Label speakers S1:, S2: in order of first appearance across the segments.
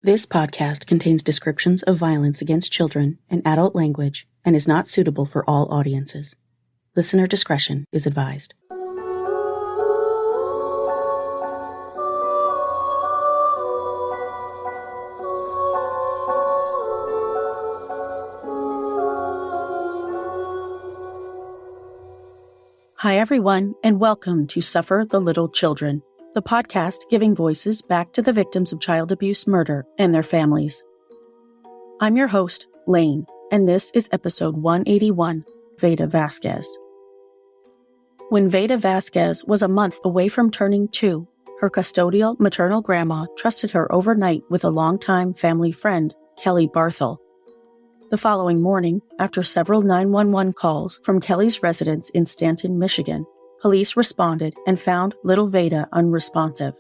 S1: This podcast contains descriptions of violence against children and adult language and is not suitable for all audiences. Listener discretion is advised. Hi, everyone, and welcome to Suffer the Little Children, the podcast giving voices back to the victims of child abuse, murder, and their families. I'm your host, Lane, and this is episode 181, Vayda Vasquez. When Vayda Vasquez was a month away from turning 2, her custodial maternal grandma trusted her overnight with a longtime family friend, Kellie Barthel. The following morning, after several 911 calls from Kellie's residence in Stanton, Michigan, police responded and found little Vayda unresponsive.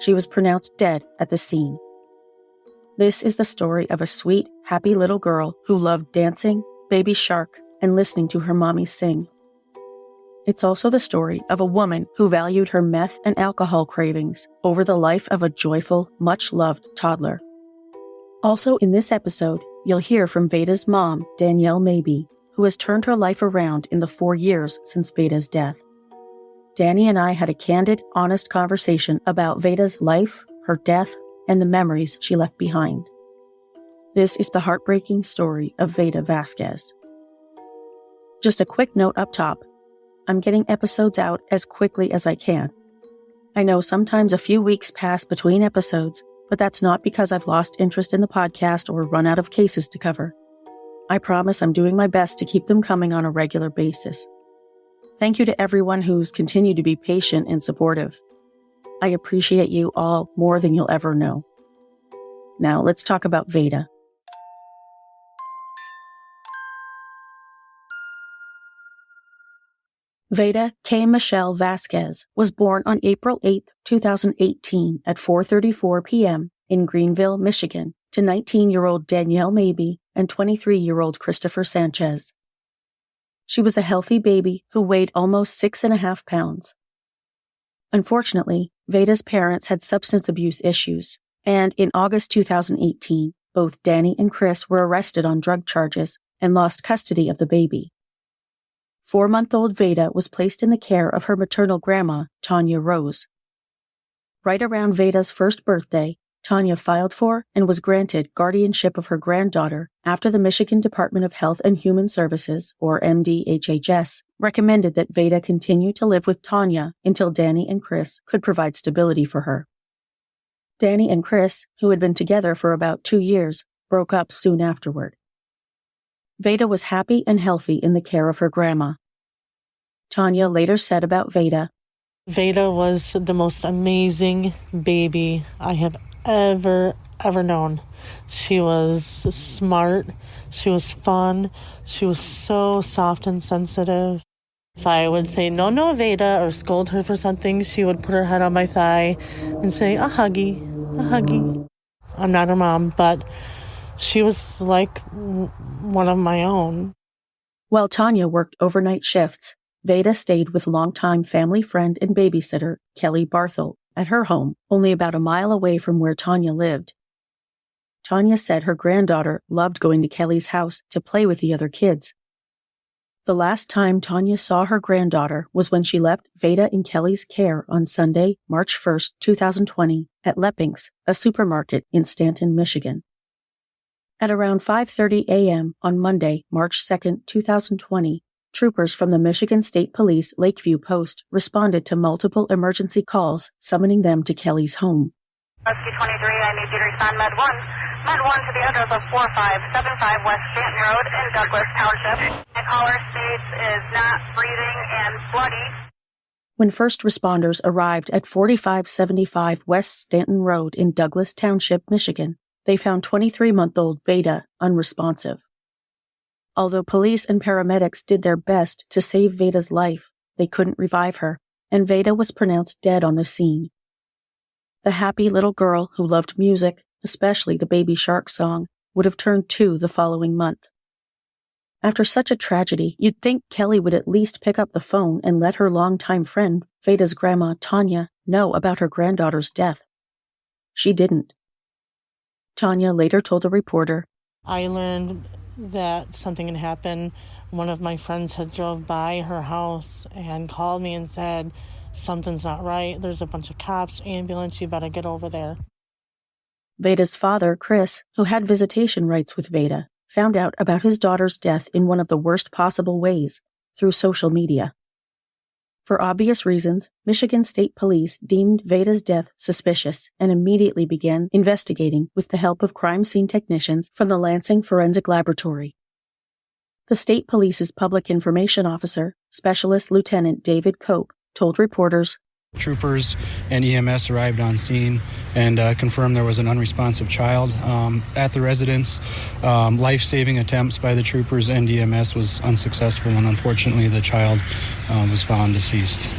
S1: She was pronounced dead at the scene. This is the story of a sweet, happy little girl who loved dancing, Baby Shark, and listening to her mommy sing. It's also the story of a woman who valued her meth and alcohol cravings over the life of a joyful, much-loved toddler. Also in this episode, you'll hear from Vayda's mom, Danielle Maybee, who has turned her life around in the 4 years since Vayda's death. Dani and I had a candid, honest conversation about Vayda's life, her death, and the memories she left behind. This is the heartbreaking story of Vayda Vasquez. Just a quick note up top. I'm getting episodes out as quickly as I can. I know sometimes a few weeks pass between episodes, but that's not because I've lost interest in the podcast or run out of cases to cover. I promise I'm doing my best to keep them coming on a regular basis. Thank you to everyone who's continued to be patient and supportive. I appreciate you all more than you'll ever know. Now let's talk about Vayda. Vayda K. Michelle Vasquez was born on April 8, 2018 at 4:34 p.m. in Greenville, Michigan, to 19-year-old Danielle Maybee and 23-year-old Christopher Sanchez. She was a healthy baby who weighed almost 6.5 pounds. Unfortunately, Vayda's parents had substance abuse issues, and in August 2018, both Dani and Chris were arrested on drug charges and lost custody of the baby. 4-month-old Vayda was placed in the care of her maternal grandma, Tanya Rose. Right around Vayda's first birthday, Tanya filed for and was granted guardianship of her granddaughter after the Michigan Department of Health and Human Services, or MDHHS, recommended that Vayda continue to live with Tanya until Dani and Chris could provide stability for her. Dani and Chris, who had been together for about 2 years, broke up soon afterward. Vayda was happy and healthy in the care of her grandma. Tanya later said about Vayda,
S2: Vayda was the most amazing baby I have ever known. She was smart, she was fun, she was so soft and sensitive. If I would say, no, Vayda, or scold her for something, she would put her head on my thigh and say, a huggy. I'm not her mom, but she was like one of my own.
S1: While Tanya worked overnight shifts, Vayda stayed with longtime family friend and babysitter, Kellie Barthel, at her home, only about a mile away from where Tanya lived. Tanya said her granddaughter loved going to Kellie's house to play with the other kids. The last time Tanya saw her granddaughter was when she left Vayda in Kellie's care on Sunday, March 1, 2020, at Lepping's, a supermarket in Stanton, Michigan. At around 5:30 a.m. on Monday, March 2, 2020, troopers from the Michigan State Police Lakeview Post responded to multiple emergency calls summoning them to Kellie's home.
S3: Rescue 23, I need you to respond Med 1. Med 1 to the address of 4575 West Stanton Road in Douglas Township. The caller states is not breathing and bloody.
S1: When first responders arrived at 4575 West Stanton Road in Douglas Township, Michigan, they found 23-month-old Vayda unresponsive. Although police and paramedics did their best to save Vayda's life, they couldn't revive her, and Vayda was pronounced dead on the scene. The happy little girl who loved music, especially the Baby Shark song, would have turned 2 the following month. After such a tragedy, you'd think Kellie would at least pick up the phone and let her longtime friend, Vayda's grandma, Tanya, know about her granddaughter's death. She didn't. Tanya later told a reporter,
S2: I learned that something had happened. One of my friends had drove by her house and called me and said, something's not right. There's a bunch of cops, ambulance, you better get over there.
S1: Vayda's father, Chris, who had visitation rights with Vayda, found out about his daughter's death in one of the worst possible ways, through social media. For obvious reasons, Michigan State Police deemed Vayda's death suspicious and immediately began investigating with the help of crime scene technicians from the Lansing Forensic Laboratory. The state police's public information officer, Specialist Lieutenant David Cope, told reporters,
S4: Troopers and EMS arrived on scene and confirmed there was an unresponsive child at the residence. Life-saving attempts by the troopers and EMS was unsuccessful, and unfortunately the child was found deceased.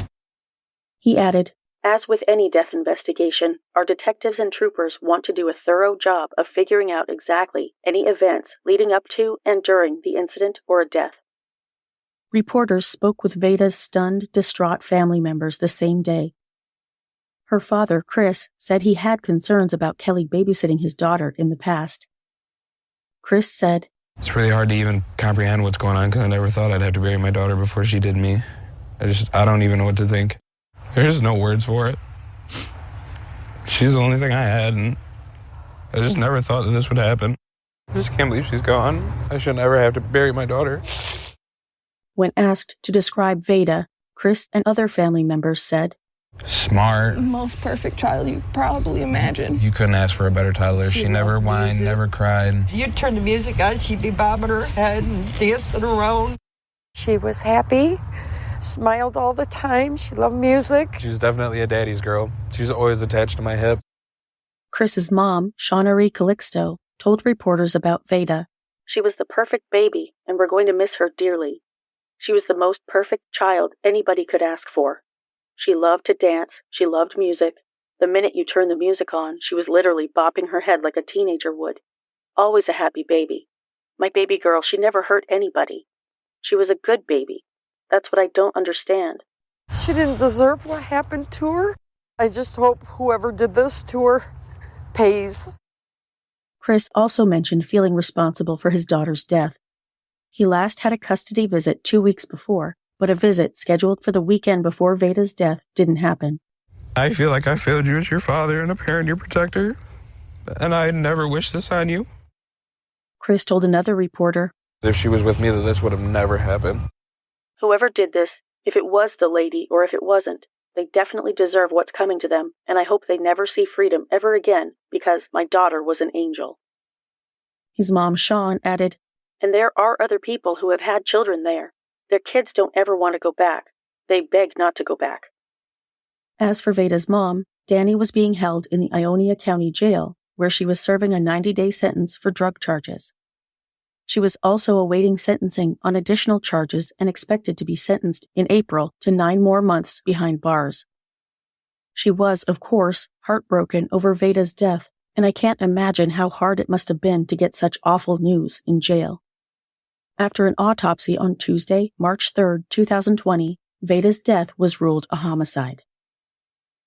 S1: He added, as with any death investigation, our detectives and troopers want to do a thorough job of figuring out exactly any events leading up to and during the incident or a death. Reporters spoke with Vayda's stunned, distraught family members the same day. Her father, Chris, said he had concerns about Kellie babysitting his daughter in the past. Chris said,
S5: it's really hard to even comprehend what's going on because I never thought I'd have to bury my daughter before she did me. I don't even know what to think. There's no words for it. She's the only thing I had, and I just never thought that this would happen. I just can't believe she's gone. I should never have to bury my daughter.
S1: When asked to describe Vayda, Chris and other family members said,
S5: smart.
S6: Most perfect child you could probably imagine.
S5: You couldn't ask for a better toddler. She never whined, never cried.
S7: You'd turn the music on, she'd be bobbing her head and dancing around.
S8: She was happy, smiled all the time. She loved music.
S5: She was definitely a daddy's girl. She's always attached to my hip.
S1: Chris's mom, Shaunarie Calixto, told reporters about Vayda. She was the perfect baby, and we're going to miss her dearly. She was the most perfect child anybody could ask for. She loved to dance. She loved music. The minute you turned the music on, she was literally bopping her head like a teenager would. Always a happy baby. My baby girl, she never hurt anybody. She was a good baby. That's what I don't understand.
S8: She didn't deserve what happened to her. I just hope whoever did this to her pays.
S1: Chris also mentioned feeling responsible for his daughter's death. He last had a custody visit 2 weeks before, but a visit scheduled for the weekend before Vayda's death didn't happen.
S5: I feel like I failed you as your father and a parent, your protector, and I never wished this on you.
S1: Chris told another reporter,
S5: if she was with me, that this would have never happened.
S1: Whoever did this, if it was the lady or if it wasn't, they definitely deserve what's coming to them, and I hope they never see freedom ever again because my daughter was an angel. His mom, Shawn, added, and there are other people who have had children there. Their kids don't ever want to go back. They beg not to go back. As for Vayda's mom, Dani was being held in the Ionia County Jail, where she was serving a 90-day sentence for drug charges. She was also awaiting sentencing on additional charges and expected to be sentenced in April to 9 more months behind bars. She was, of course, heartbroken over Vayda's death, and I can't imagine how hard it must have been to get such awful news in jail. After an autopsy on Tuesday, March 3, 2020, Vayda's death was ruled a homicide.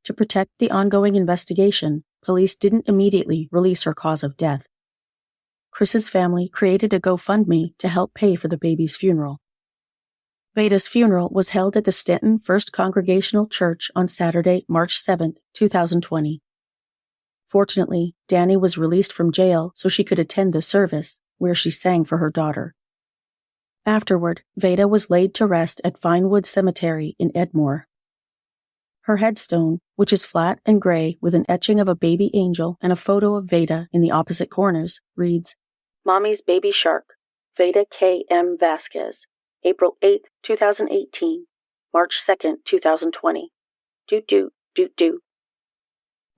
S1: To protect the ongoing investigation, police didn't immediately release her cause of death. Chris's family created a GoFundMe to help pay for the baby's funeral. Vayda's funeral was held at the Stanton First Congregational Church on Saturday, March 7, 2020. Fortunately, Dani was released from jail so she could attend the service, where she sang for her daughter. Afterward, Vayda was laid to rest at Vinewood Cemetery in Edmore. Her headstone, which is flat and gray with an etching of a baby angel and a photo of Vayda in the opposite corners, reads, Mommy's Baby Shark, Vayda K.M. Vasquez, April 8, 2018, March 2, 2020. Doot doot, doot doot.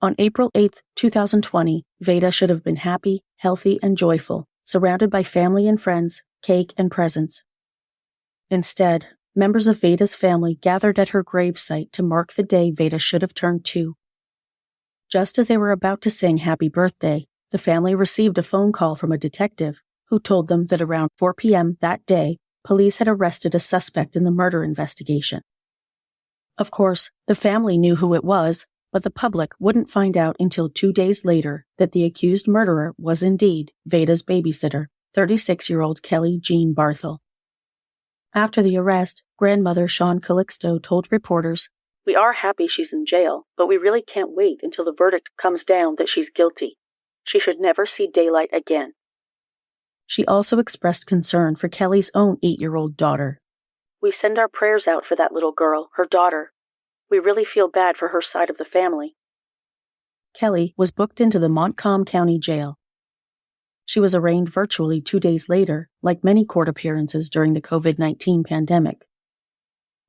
S1: On April 8, 2020, Vayda should have been happy, healthy, and joyful, surrounded by family and friends, cake and presents. Instead, members of Vayda's family gathered at her gravesite to mark the day Vayda should have turned 2. Just as they were about to sing Happy Birthday, the family received a phone call from a detective who told them that around 4 p.m. that day, police had arrested a suspect in the murder investigation. Of course, the family knew who it was, but the public wouldn't find out until 2 days later that the accused murderer was indeed Vayda's babysitter, 36-year-old Kellie Jean Barthel. After the arrest, grandmother Sean Calixto told reporters, "We are happy she's in jail, but we really can't wait until the verdict comes down that she's guilty. She should never see daylight again." She also expressed concern for Kellie's own 8-year-old daughter. "We send our prayers out for that little girl, her daughter. We really feel bad for her side of the family." Kellie was booked into the Montcalm County Jail. She was arraigned virtually 2 days later, like many court appearances during the COVID-19 pandemic.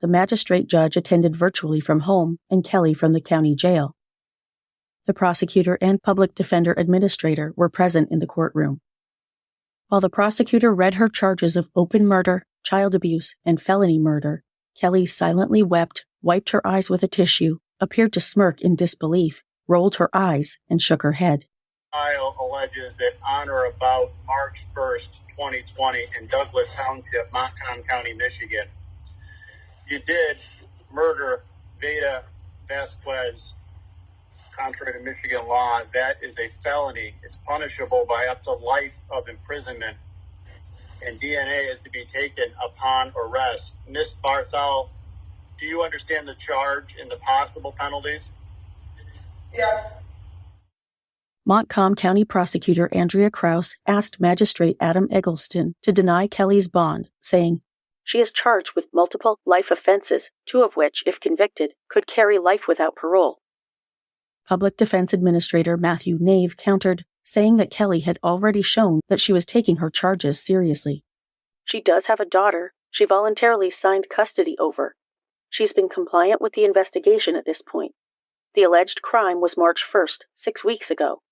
S1: The magistrate judge attended virtually from home and Kellie from the county jail. The prosecutor and public defender administrator were present in the courtroom. While the prosecutor read her charges of open murder, child abuse, and felony murder, Kellie silently wept, wiped her eyes with a tissue, appeared to smirk in disbelief, rolled her eyes, and shook her head.
S9: Trial alleges that on or about March 1st, 2020, in Douglas Township, Montcalm County, Michigan, you did murder Vayda Vasquez. Contrary to Michigan law, that is a felony. It's punishable by up to life of imprisonment, and DNA is to be taken upon arrest. Ms. Barthel, do you understand the charge and the possible penalties?
S10: Yeah.
S1: Montcalm County Prosecutor Andrea Krause asked Magistrate Adam Eggleston to deny Kellie's bond, saying, "She is charged with multiple life offenses, 2 of which, if convicted, could carry life without parole." Public Defense Administrator Matthew Nave countered, saying that Kellie had already shown that she was taking her charges seriously. "She does have a daughter. She voluntarily signed custody over. She's been compliant with the investigation at this point. The alleged crime was March 1st, 6 weeks ago.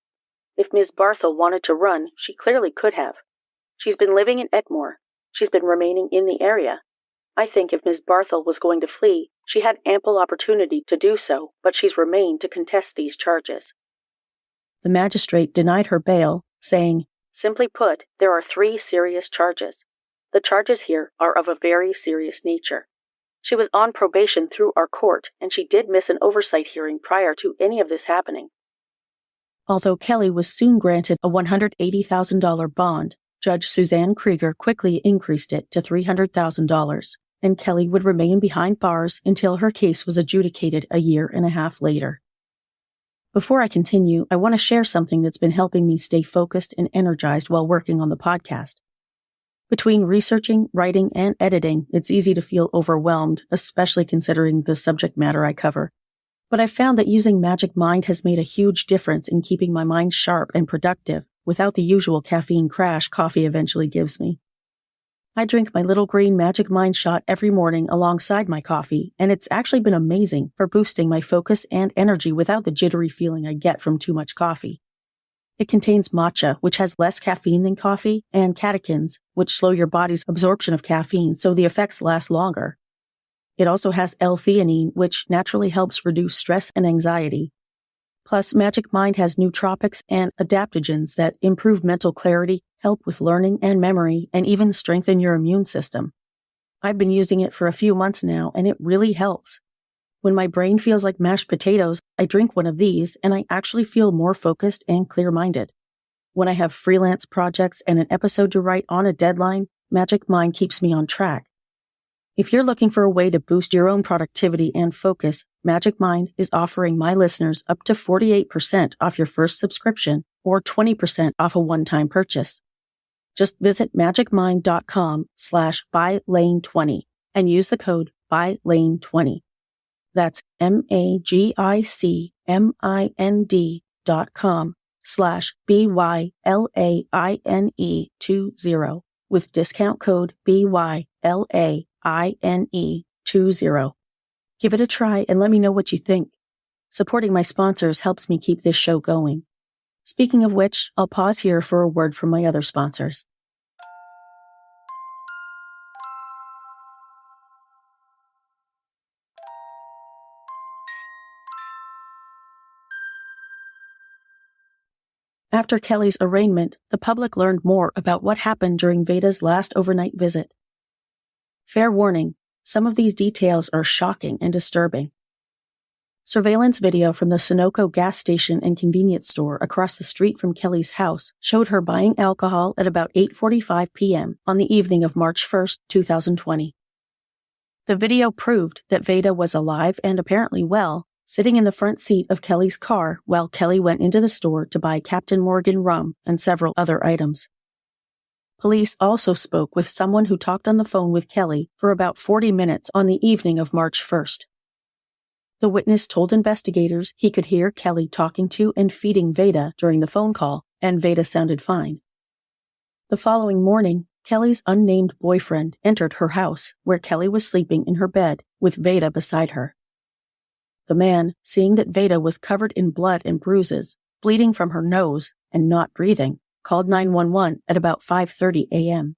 S1: If Ms. Barthel wanted to run, she clearly could have. She's been living in Edmore. She's been remaining in the area. I think if Ms. Barthel was going to flee, she had ample opportunity to do so, but she's remained to contest these charges." The magistrate denied her bail, saying, "Simply put, there are 3 serious charges. The charges here are of a very serious nature. She was on probation through our court, and she did miss an oversight hearing prior to any of this happening." Although Kellie was soon granted a $180,000 bond, Judge Suzanne Krieger quickly increased it to $300,000, and Kellie would remain behind bars until her case was adjudicated a year and a half later. Before I continue, I want to share something that's been helping me stay focused and energized while working on the podcast. Between researching, writing, and editing, it's easy to feel overwhelmed, especially considering the subject matter I cover. But I found that using Magic Mind has made a huge difference in keeping my mind sharp and productive without the usual caffeine crash coffee eventually gives me. I drink my little green Magic Mind shot every morning alongside my coffee, and it's actually been amazing for boosting my focus and energy without the jittery feeling I get from too much coffee. It contains matcha, which has less caffeine than coffee, and catechins, which slow your body's absorption of caffeine so the effects last longer. It also has L-theanine, which naturally helps reduce stress and anxiety. Plus, Magic Mind has nootropics and adaptogens that improve mental clarity, help with learning and memory, and even strengthen your immune system. I've been using it for a few months now, and it really helps. When my brain feels like mashed potatoes, I drink one of these, and I actually feel more focused and clear-minded. When I have freelance projects and an episode to write on a deadline, Magic Mind keeps me on track. If you're looking for a way to boost your own productivity and focus, Magic Mind is offering my listeners up to 48% off your first subscription or 20% off a one-time purchase. Just visit magicmind.com/bylane20 and use the code BYLANE20. That's magicmind.com/BYLAINE20 with discount code BYLAINE20. Give it a try and let me know what you think. Supporting my sponsors helps me keep this show going. Speaking of which, I'll pause here for a word from my other sponsors. After Kellie's arraignment, the public learned more about what happened during Vayda's last overnight visit. Fair warning, some of these details are shocking and disturbing. Surveillance video from the Sunoco gas station and convenience store across the street from Kellie's house showed her buying alcohol at about 8:45 p.m. on the evening of March 1, 2020. The video proved that Vayda was alive and apparently well, sitting in the front seat of Kellie's car while Kellie went into the store to buy Captain Morgan rum and several other items. Police also spoke with someone who talked on the phone with Kellie for about 40 minutes on the evening of March 1st. The witness told investigators he could hear Kellie talking to and feeding Vayda during the phone call, and Vayda sounded fine. The following morning, Kellie's unnamed boyfriend entered her house, where Kellie was sleeping in her bed with Vayda beside her. The man, seeing that Vayda was covered in blood and bruises, bleeding from her nose, and not breathing, called 911 at about 5:30 a.m.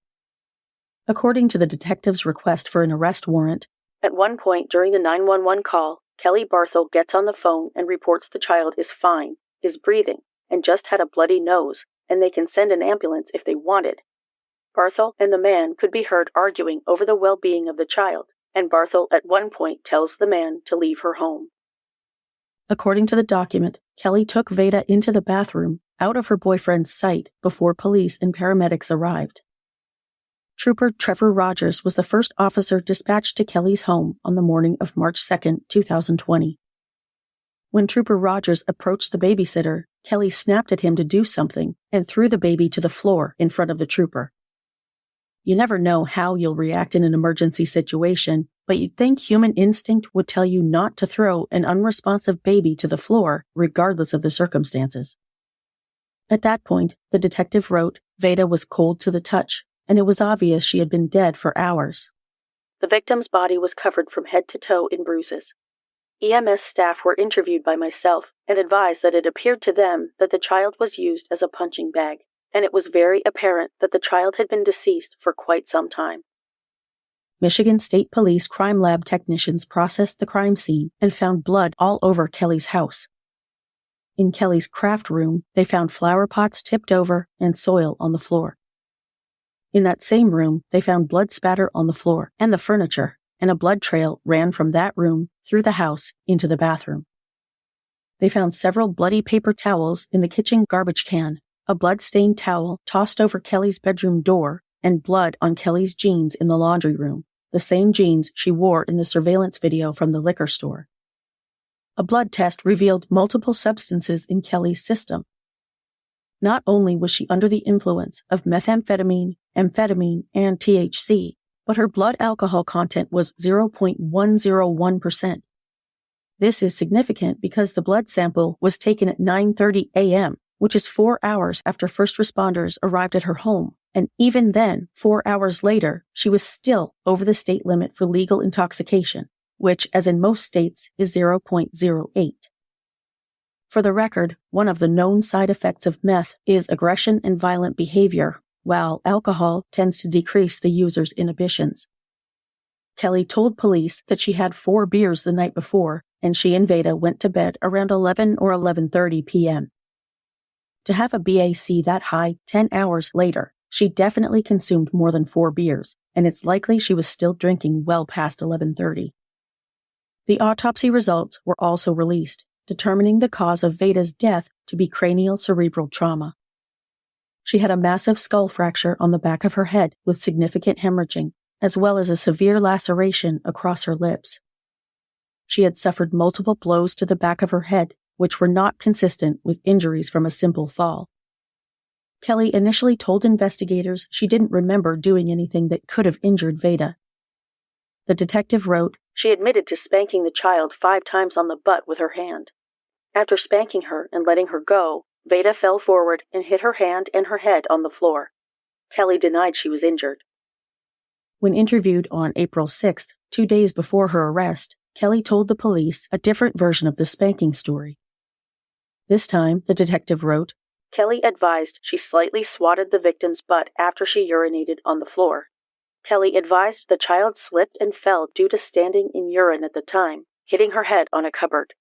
S1: According to the detective's request for an arrest warrant, at one point during the 911 call, Kellie Barthel gets on the phone and reports the child is fine, is breathing, and just had a bloody nose, and they can send an ambulance if they wanted. Barthel and the man could be heard arguing over the well-being of the child, and Barthel at one point tells the man to leave her home. According to the document, Kellie took Vayda into the bathroom, out of her boyfriend's sight, before police and paramedics arrived. Trooper Trevor Rogers was the first officer dispatched to Kellie's home on the morning of March 2, 2020. When Trooper Rogers approached the babysitter, Kellie snapped at him to do something and threw the baby to the floor in front of the trooper. You never know how you'll react in an emergency situation, but you'd think human instinct would tell you not to throw an unresponsive baby to the floor, regardless of the circumstances. At that point, the detective wrote, Vayda was cold to the touch, and it was obvious she had been dead for hours. The victim's body was covered from head to toe in bruises. EMS staff were interviewed by myself and advised that it appeared to them that the child was used as a punching bag, and it was very apparent that the child had been deceased for quite some time. Michigan State Police crime lab technicians processed the crime scene and found blood all over Kellie's house. In Kellie's craft room, they found flower pots tipped over and soil on the floor. In that same room, they found blood spatter on the floor and the furniture, and a blood trail ran from that room through the house into the bathroom. They found several bloody paper towels in the kitchen garbage can, a blood-stained towel tossed over Kellie's bedroom door, and blood on Kellie's jeans in the laundry room, the same jeans she wore in the surveillance video from the liquor store. A blood test revealed multiple substances in Kellie's system. Not only was she under the influence of methamphetamine, amphetamine, and THC, but her blood alcohol content was 0.101%. This is significant because the blood sample was taken at 9:30 a.m., which is 4 hours after first responders arrived at her home, and even then, 4 hours later, she was still over the state limit for legal intoxication, which, as in most states, is 0.08. For the record, one of the known side effects of meth is aggression and violent behavior, while alcohol tends to decrease the user's inhibitions. Kellie told police that she had 4 beers the night before, and she and Vayda went to bed around 11 or 11:30 p.m. To have a BAC that high 10 hours later, she definitely consumed more than 4 beers, and it's likely she was still drinking well past 11:30. The autopsy results were also released, determining the cause of Vayda's death to be cranial cerebral trauma. She had a massive skull fracture on the back of her head with significant hemorrhaging, as well as a severe laceration across her lips. She had suffered multiple blows to the back of her head, which were not consistent with injuries from a simple fall. Kellie initially told investigators she didn't remember doing anything that could have injured Vayda. The detective wrote, she admitted to spanking the child 5 times on the butt with her hand. After spanking her and letting her go, Vayda fell forward and hit her hand and her head on the floor. Kellie denied she was injured. When interviewed on April 6th, 2 days before her arrest, Kellie told the police a different version of the spanking story. This time, the detective wrote, Kellie advised she slightly swatted the victim's butt after she urinated on the floor. Kellie advised the child slipped and fell due to standing in urine at the time, hitting her head on a cupboard.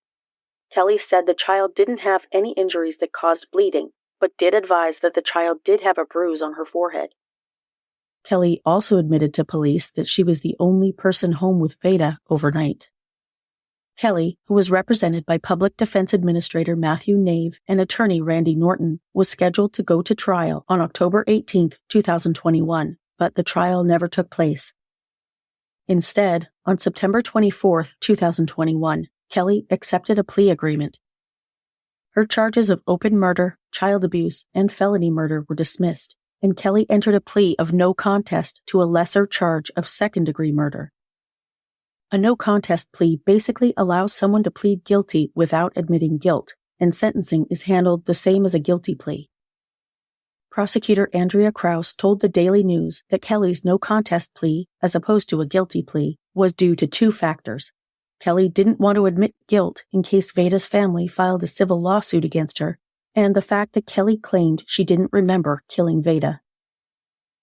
S1: Kellie said the child didn't have any injuries that caused bleeding, but did advise that the child did have a bruise on her forehead. Kellie also admitted to police that she was the only person home with Vayda overnight. Kellie, who was represented by Public Defense Administrator Matthew Nave and attorney Randy Norton, was scheduled to go to trial on October 18, 2021, but the trial never took place. Instead, on September 24, 2021, Kellie accepted a plea agreement. Her charges of open murder, child abuse, and felony murder were dismissed, and Kellie entered a plea of no contest to a lesser charge of second-degree murder. A no-contest plea basically allows someone to plead guilty without admitting guilt, and sentencing is handled the same as a guilty plea. Prosecutor Andrea Krause told the Daily News that Kellie's no-contest plea, as opposed to a guilty plea, was due to two factors. Kellie didn't want to admit guilt in case Vayda's family filed a civil lawsuit against her, and the fact that Kellie claimed she didn't remember killing Vayda.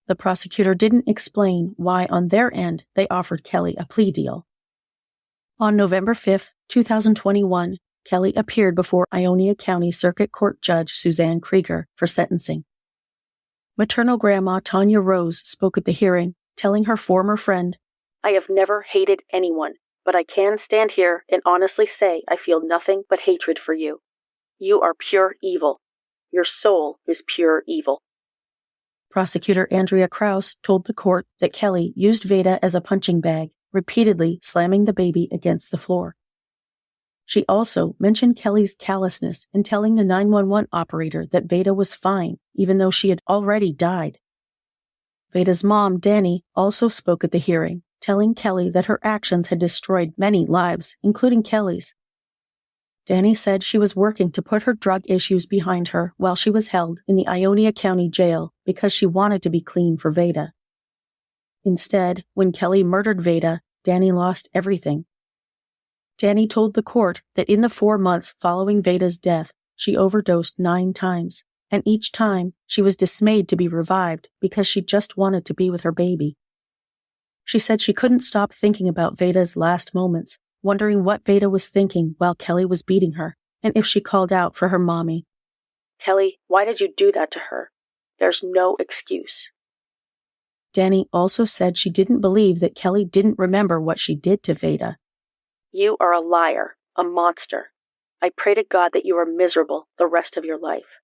S1: The prosecutor didn't explain why, on their end, they offered Kellie a plea deal. On November 5, 2021, Kellie appeared before Ionia County Circuit Court Judge Suzanne Krieger for sentencing. Maternal grandma Tanya Rose spoke at the hearing, telling her former friend, "I have never hated anyone, but I can stand here and honestly say I feel nothing but hatred for you. You are pure evil. Your soul is pure evil." Prosecutor Andrea Krause told the court that Kellie used Vayda as a punching bag, repeatedly slamming the baby against the floor. She also mentioned Kellie's callousness in telling the 911 operator that Vayda was fine, even though she had already died. Vayda's mom, Dani, also spoke at the hearing, telling Kellie that her actions had destroyed many lives, including Kellie's. Dani said she was working to put her drug issues behind her while she was held in the Ionia County Jail because she wanted to be clean for Vayda. Instead, when Kellie murdered Vayda, Dani lost everything. Dani told the court that in the 4 months following Vayda's death, she overdosed 9 times, and each time she was dismayed to be revived because she just wanted to be with her baby. She said she couldn't stop thinking about Vayda's last moments, wondering what Vayda was thinking while Kellie was beating her, and if she called out for her mommy. "Kellie, why did you do that to her? There's no excuse." Dani also said she didn't believe that Kellie didn't remember what she did to Vayda. "You are a liar, a monster. I pray to God that you are miserable the rest of your life."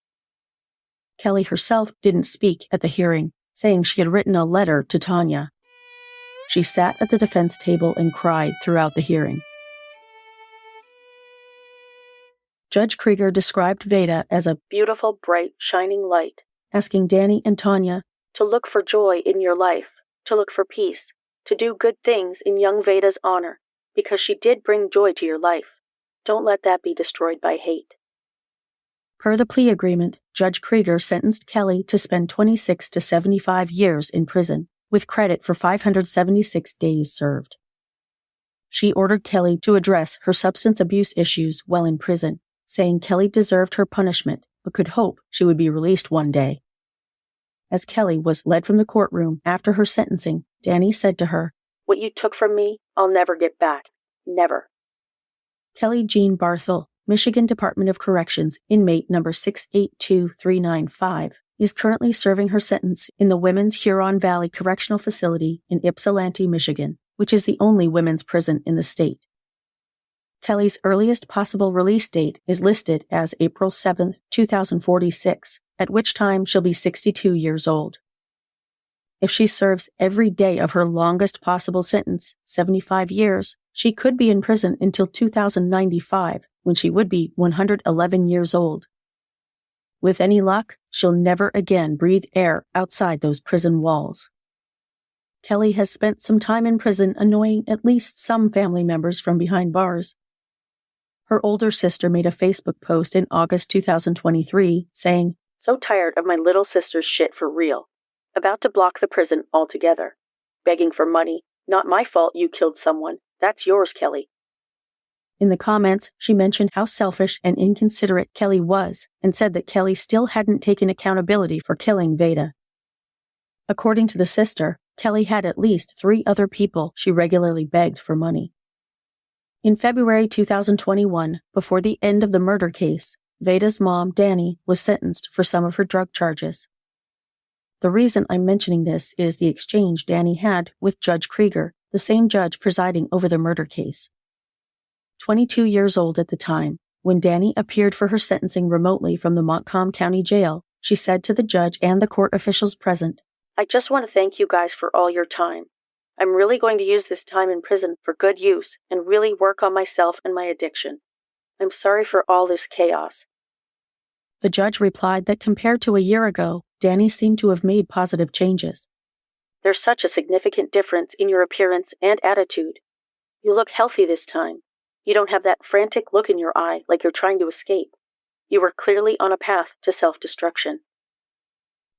S1: Kellie herself didn't speak at the hearing, saying she had written a letter to Tanya. She sat at the defense table and cried throughout the hearing. Judge Krieger described Vayda as a beautiful, bright, shining light, asking Dani and Tanya to look for joy in your life, to look for peace, to do good things in young Vayda's honor, because she did bring joy to your life. Don't let that be destroyed by hate. Per the plea agreement, Judge Krieger sentenced Kellie to spend 26 to 75 years in prison, with credit for 576 days served. She ordered Kellie to address her substance abuse issues while in prison, saying Kellie deserved her punishment, but could hope she would be released one day. As Kellie was led from the courtroom after her sentencing, Dani said to her, "What you took from me, I'll never get back. Never." Kellie Jean Barthel, Michigan Department of Corrections inmate number 682395, is currently serving her sentence in the Women's Huron Valley Correctional Facility in Ypsilanti, Michigan, which is the only women's prison in the state. Kellie's earliest possible release date is listed as April 7, 2046, at which time she'll be 62 years old. If she serves every day of her longest possible sentence, 75 years, she could be in prison until 2095, when she would be 111 years old. With any luck, she'll never again breathe air outside those prison walls. Kellie has spent some time in prison annoying at least some family members from behind bars. Her older sister made a Facebook post in August 2023 saying, "So tired of my little sister's shit for real. About to block the prison altogether. Begging for money. Not my fault you killed someone. That's yours, Kellie." In the comments, she mentioned how selfish and inconsiderate Kellie was and said that Kellie still hadn't taken accountability for killing Vayda. According to the sister, Kellie had at least 3 other people she regularly begged for money. In February 2021, before the end of the murder case, Vayda's mom, Dani, was sentenced for some of her drug charges. The reason I'm mentioning this is the exchange Dani had with Judge Krieger, the same judge presiding over the murder case. 22 years old at the time. When Dani appeared for her sentencing remotely from the Montcalm County Jail, she said to the judge and the court officials present, "I just want to thank you guys for all your time. I'm really going to use this time in prison for good use and really work on myself and my addiction. I'm sorry for all this chaos." The judge replied that compared to a year ago, Dani seemed to have made positive changes. "There's such a significant difference in your appearance and attitude. You look healthy this time. You don't have that frantic look in your eye like you're trying to escape. You were clearly on a path to self-destruction."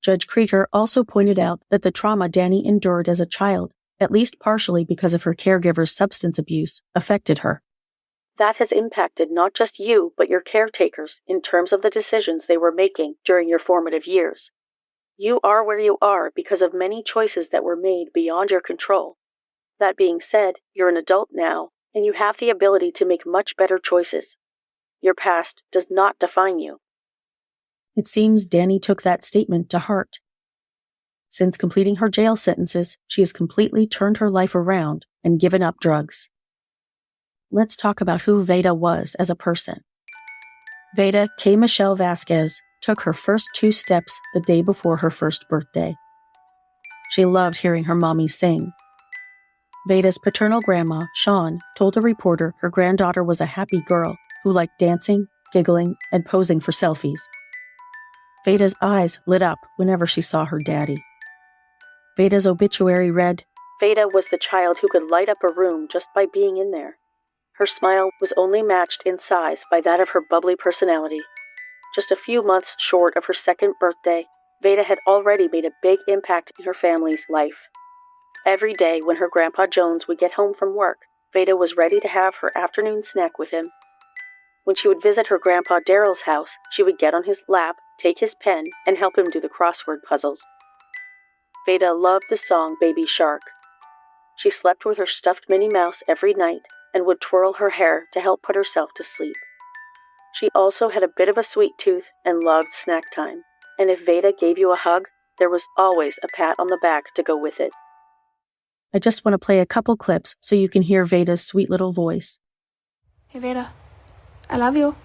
S1: Judge Krieger also pointed out that the trauma Dani endured as a child, at least partially because of her caregiver's substance abuse, affected her. "That has impacted not just you, but your caretakers in terms of the decisions they were making during your formative years. You are where you are because of many choices that were made beyond your control. That being said, you're an adult now, and you have the ability to make much better choices. Your past does not define you." It seems Dani took that statement to heart. Since completing her jail sentences, she has completely turned her life around and given up drugs. Let's talk about who Vayda was as a person. Vayda K. Michelle Vasquez took her first 2 steps the day before her first birthday. She loved hearing her mommy sing. Vayda's paternal grandma, Shawn, told a reporter her granddaughter was a happy girl who liked dancing, giggling, and posing for selfies. Vayda's eyes lit up whenever she saw her daddy. Vayda's obituary read, "Vayda was the child who could light up a room just by being in there. Her smile was only matched in size by that of her bubbly personality. Just a few months short of her 2nd birthday, Vayda had already made a big impact in her family's life. Every day when her grandpa Jones would get home from work, Vayda was ready to have her afternoon snack with him. When she would visit her grandpa Daryl's house, she would get on his lap, take his pen, and help him do the crossword puzzles. Vayda loved the song Baby Shark. She slept with her stuffed Minnie Mouse every night and would twirl her hair to help put herself to sleep. She also had a bit of a sweet tooth and loved snack time, and if Vayda gave you a hug, there was always a pat on the back to go with it." I just want to play a couple clips so you can hear Vayda's sweet little voice.
S6: Hey Vayda, I love you.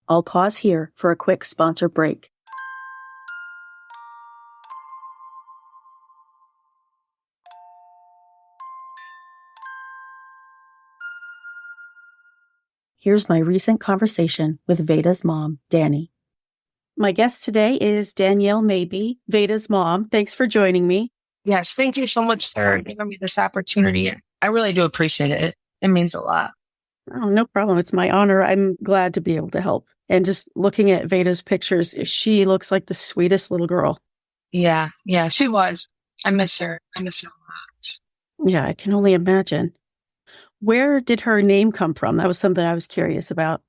S1: I'll pause here for a quick sponsor break. Here's my recent conversation with Vayda's mom, Dani. My guest today is Danielle Maybee, Vayda's mom. Thanks for joining me.
S11: Yes, thank you so much for giving me this opportunity. I really do appreciate it. It means a lot.
S1: Oh, no problem. It's my honor. I'm glad to be able to help. And just looking at Vayda's pictures, she looks like the sweetest little girl.
S11: Yeah, she was. I miss her. I miss her a lot.
S1: Yeah, I can only imagine. Where did her name come from? That was something I was curious about.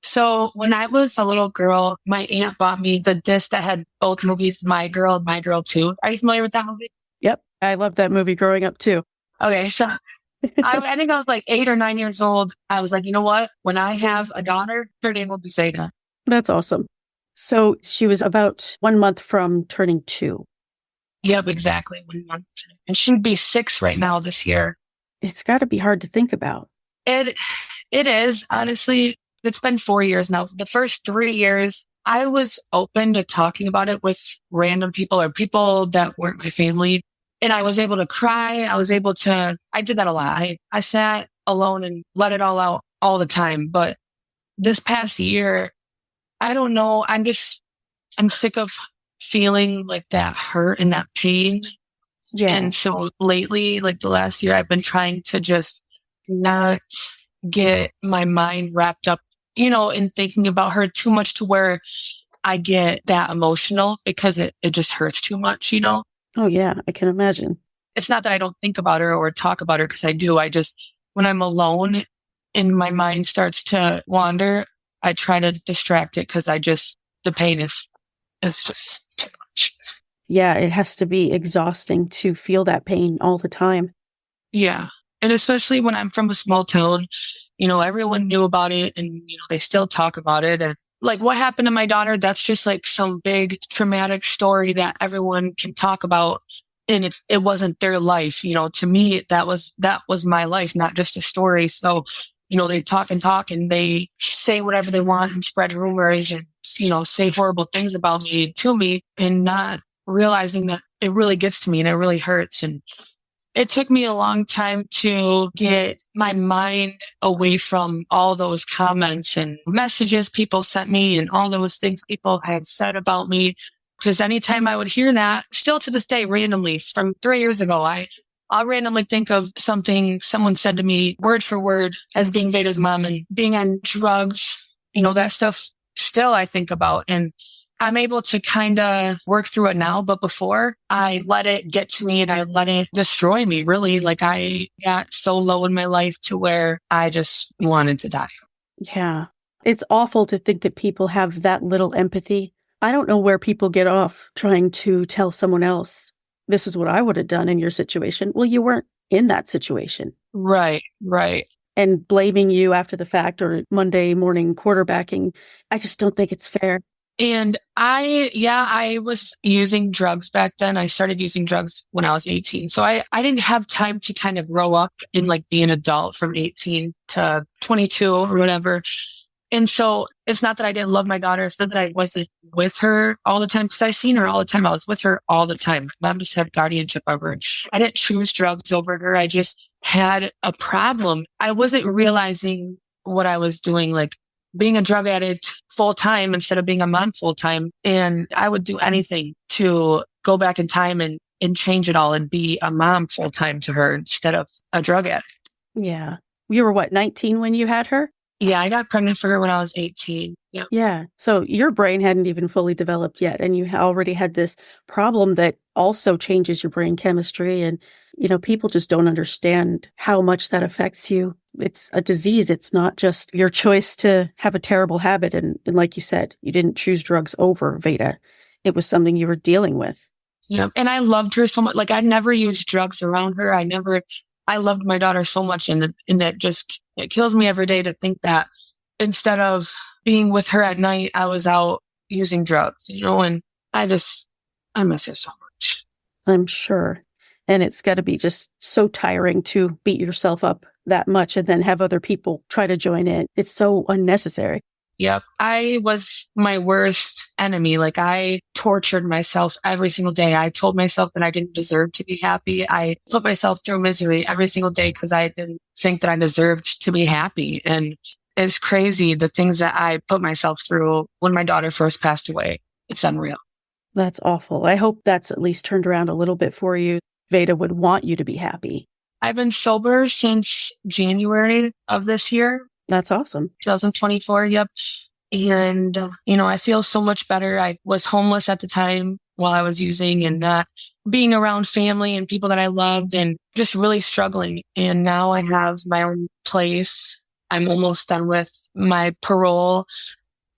S11: So when I was a little girl, my aunt bought me the disc that had both movies, My Girl and My Girl 2. Are you familiar with that movie?
S1: Yep. I loved that movie growing up too.
S11: Okay. So I think I was like 8 or 9 years old. I was like, you know what? When I have a daughter, her name will be Vayda.
S1: That's awesome. So she was about 1 month from turning 2.
S11: Yep, exactly. 1 month. And she'd be 6 right now this year.
S1: It's got to be hard to think about.
S11: It is, honestly. It's been 4 years now. The first 3 years, I was open to talking about it with random people or people that weren't my family. And I was able to cry. I did that a lot. I sat alone and let it all out all the time. But this past year, I don't know. I'm sick of feeling like that hurt and that pain. Yeah. And so lately, like the last year, I've been trying to just not get my mind wrapped up, in thinking about her too much to where I get that emotional because it just hurts too much,
S1: Oh, yeah, I can imagine.
S11: it's not that I don't think about her or talk about her, because I do. I just, when I'm alone and my mind starts to wander, I try to distract it because the pain is just too much.
S1: Yeah, it has to be exhausting to feel that pain all the time.
S11: Yeah. And especially when I'm from a small town, everyone knew about it and, they still talk about it. And like what happened to my daughter, that's just like some big traumatic story that everyone can talk about. And it wasn't their life. To me, that was my life, not just a story. So, they talk and they say whatever they want and spread rumors and, say horrible things about me to me, and not realizing that it really gets to me and it really hurts. And it took me a long time to get my mind away from all those comments and messages people sent me and all those things people had said about me. Because anytime I would hear that, still to this day, randomly from 3 years ago, I'll randomly think of something someone said to me word for word as being Vayda's mom and being on drugs, that stuff still I think about. And I'm able to kind of work through it now. But before, I let it get to me and I let it destroy me, really. Like I got so low in my life to where I just wanted to die.
S1: Yeah. It's awful to think that people have that little empathy. I don't know where people get off trying to tell someone else, this is what I would have done in your situation. Well, you weren't in that situation.
S11: Right.
S1: And blaming you after the fact or Monday morning quarterbacking, I just don't think it's fair.
S11: And I was using drugs back then. I started using drugs when I was 18. So I didn't have time to kind of grow up and like be an adult from 18 to 22 or whatever. And so it's not that I didn't love my daughter. It's not that I wasn't with her all the time, because I seen her all the time. I was with her all the time. My mom just had guardianship over her. I didn't choose drugs over her. I just had a problem. I wasn't realizing what I was doing, like being a drug addict full time instead of being a mom full time. And I would do anything to go back in time and change it all and be a mom full time to her instead of a drug addict.
S1: Yeah. You were 19 when you had her?
S11: Yeah, I got pregnant for her when I was 18. Yeah.
S1: Yeah. So your brain hadn't even fully developed yet. And you already had this problem that also changes your brain chemistry. And, people just don't understand how much that affects you. It's a disease. It's not just your choice to have a terrible habit. And like you said, you didn't choose drugs over Vayda. It was something you were dealing with.
S11: Yeah. And I loved her so much. Like I never used drugs around her. I loved my daughter so much. And it kills me every day to think that instead of being with her at night, I was out using drugs, and I miss her so much.
S1: I'm sure. And it's got to be just so tiring to beat yourself up that much and then have other people try to join in. It's so unnecessary.
S11: Yep. I was my worst enemy. Like I tortured myself every single day. I told myself that I didn't deserve to be happy. I put myself through misery every single day because I didn't think that I deserved to be happy. And it's crazy the things that I put myself through when my daughter first passed away. It's unreal.
S1: That's awful. I hope that's at least turned around a little bit for you. Vayda would want you to be happy.
S11: I've been sober since January of this year.
S1: That's awesome.
S11: 2024. Yep. And, I feel so much better. I was homeless at the time while I was using and not being around family and people that I loved and just really struggling. And now I have my own place. I'm almost done with my parole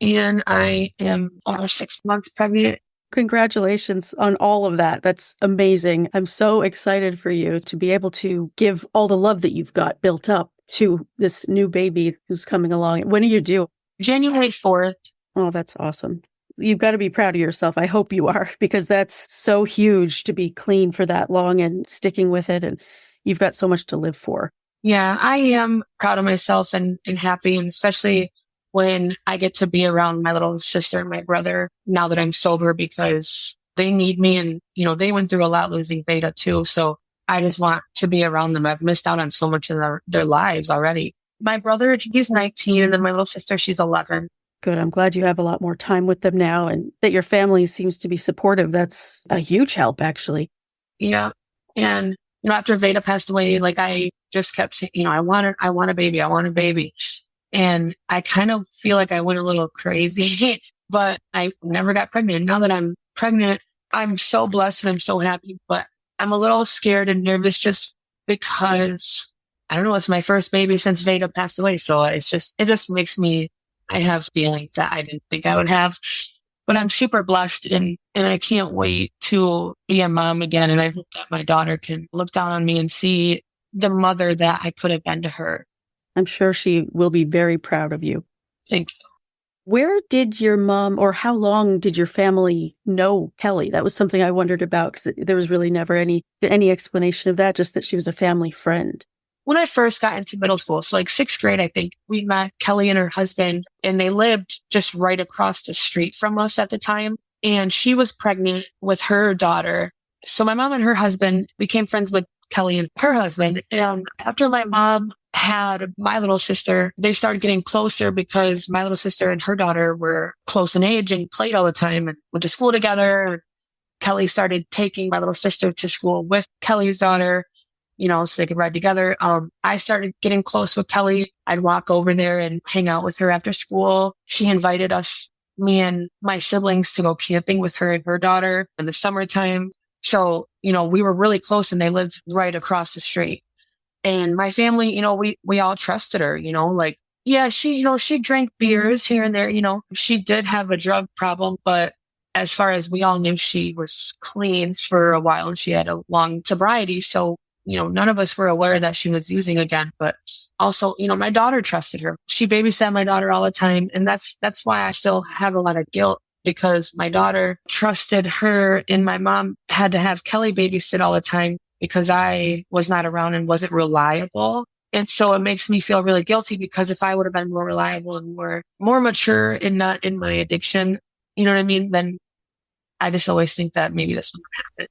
S11: and I am almost 6 months pregnant.
S1: Congratulations on all of that. That's amazing. I'm so excited for you to be able to give all the love that you've got built up to this new baby who's coming along. When are you due?
S11: January 4th.
S1: Oh, that's awesome. You've got to be proud of yourself. I hope you are, because that's so huge to be clean for that long and sticking with it. And you've got so much to live for.
S11: Yeah, I am proud of myself and happy, and especially when I get to be around my little sister and my brother now that I'm sober, because they need me. And, they went through a lot losing Vayda too. So I just want to be around them. I've missed out on so much in their lives already. My brother, he's 19, and then my little sister, she's 11.
S1: Good. I'm glad you have a lot more time with them now and that your family seems to be supportive. That's a huge help, actually.
S11: Yeah. And, after Vayda passed away, like I just kept saying, I want a baby. I want a baby. And I kind of feel like I went a little crazy, but I never got pregnant. Now that I'm pregnant, I'm so blessed and I'm so happy, but I'm a little scared and nervous just because, I don't know, it's my first baby since Vayda passed away. So it just makes me, I have feelings that I didn't think I would have. But I'm super blessed and I can't wait to be a mom again. And I hope that my daughter can look down on me and see the mother that I could have been to her.
S1: I'm sure she will be very proud of you.
S11: Thank you.
S1: Where did your mom, or how long did your family know Kellie? That was something I wondered about because there was really never any explanation of that, just that she was a family friend.
S11: When I first got into middle school, so like 6th grade, I think, we met Kellie and her husband, and they lived just right across the street from us at the time. And she was pregnant with her daughter. So my mom and her husband became friends with Kellie and her husband. And after my mom had my little sister, they started getting closer because my little sister and her daughter were close in age and played all the time and went to school together. Kellie started taking my little sister to school with Kellie's daughter, so they could ride together. I started getting close with Kellie. I'd walk over there and hang out with her after school. She invited us, me and my siblings, to go camping with her and her daughter in the summertime. So, we were really close and they lived right across the street. And my family, we all trusted her, she drank beers here and there, she did have a drug problem, but as far as we all knew, she was clean for a while and she had a long sobriety. So, none of us were aware that she was using again, but also, my daughter trusted her. She babysat my daughter all the time. And that's why I still have a lot of guilt, because my daughter trusted her and my mom had to have Kellie babysit all the time because I was not around and wasn't reliable. And so it makes me feel really guilty, because if I would have been more reliable and more mature and not in my addiction, you know what I mean? Then I just always think that maybe this would happen.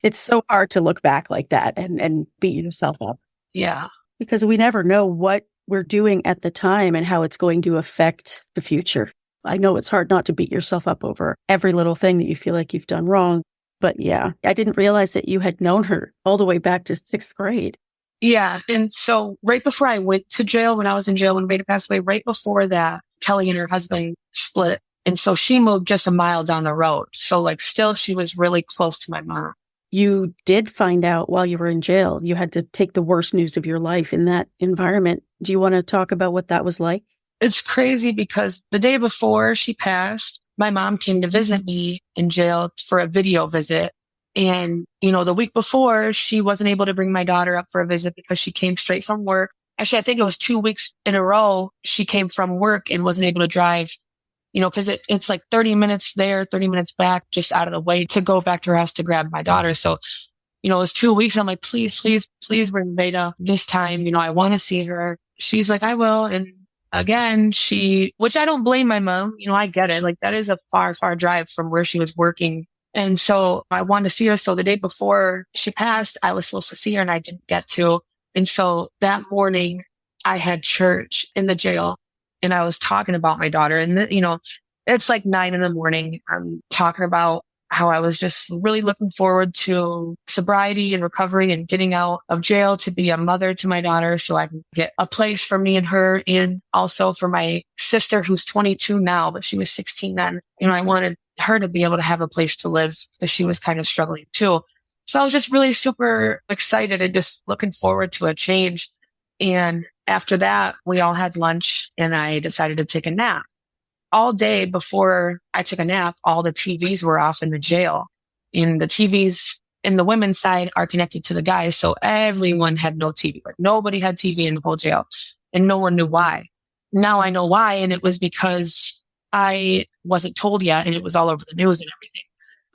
S1: It's so hard to look back like that and beat yourself up.
S11: Yeah.
S1: Because we never know what we're doing at the time and how it's going to affect the future. I know it's hard not to beat yourself up over every little thing that you feel like you've done wrong. But yeah, I didn't realize that you had known her all the way back to 6th grade.
S11: Yeah. And so right before I went to jail, when I was in jail, when Vayda passed away, right before that, Kellie and her husband split. And so she moved just a mile down the road. So still she was really close to my mom.
S1: You did find out while you were in jail, you had to take the worst news of your life in that environment. Do you want to talk about what that was like?
S11: It's crazy because the day before she passed, my mom came to visit me in jail for a video visit. And, the week before, she wasn't able to bring my daughter up for a visit because she came straight from work. Actually, I think it was 2 weeks in a row. She came from work and wasn't able to drive, because it's like 30 minutes there, 30 minutes back, just out of the way to go back to her house to grab my daughter. So, it was 2 weeks. I'm like, please, please, please bring Vayda this time. I want to see her. She's like, I will. And again, which I don't blame my mom. I get it. That is a far, far drive from where she was working. And so I wanted to see her. So the day before she passed, I was supposed to see her and I didn't get to. And so that morning I had church in the jail and I was talking about my daughter. And, it's like 9 a.m. I'm talking about how I was just really looking forward to sobriety and recovery and getting out of jail to be a mother to my daughter so I can get a place for me and her, and also for my sister who's 22 now, but she was 16 then. I wanted her to be able to have a place to live because she was kind of struggling too. So I was just really super excited and just looking forward to a change. And after that, we all had lunch and I decided to take a nap. All day before I took a nap, all the TVs were off in the jail. And the TVs in the women's side are connected to the guys. So everyone had no TV. Nobody had TV in the whole jail. And no one knew why. Now I know why. And it was because I wasn't told yet. And it was all over the news and everything.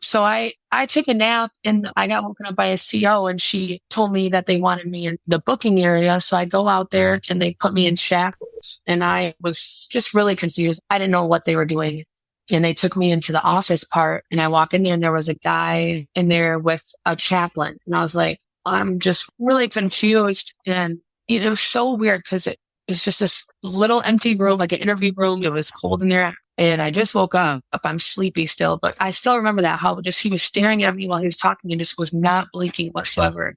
S11: So I took a nap and I got woken up by a CO and she told me that they wanted me in the booking area. So I go out there and they put me in shackles and I was just really confused. I didn't know what they were doing. And they took me into the office part and I walk in there and there was a guy in there with a chaplain. And I was like, I'm just really confused. And it was so weird because it was just this little empty room, like an interview room. It was cold in there. And I just woke up. I'm sleepy still, but I still remember that, how just he was staring at me while he was talking and just was not blinking whatsoever.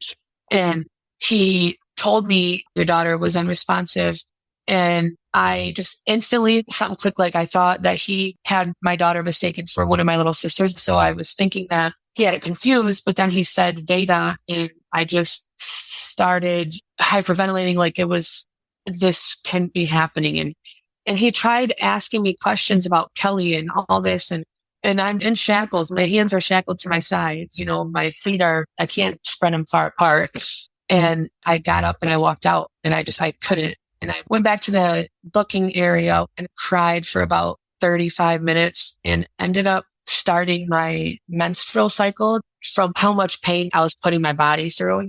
S11: And he told me your daughter was unresponsive And I just instantly, something clicked. Like I thought that he had my daughter mistaken for one of my little sisters. So I was thinking that he had it confused, but then he said Vayda, and I just started hyperventilating like this can be happening. And he tried asking me questions about Kellie and all this. And I'm in shackles. My hands are shackled to my sides. My feet I can't spread them far apart. And I got up and I walked out, and I couldn't. And I went back to the booking area and cried for about 35 minutes and ended up starting my menstrual cycle from how much pain I was putting my body through,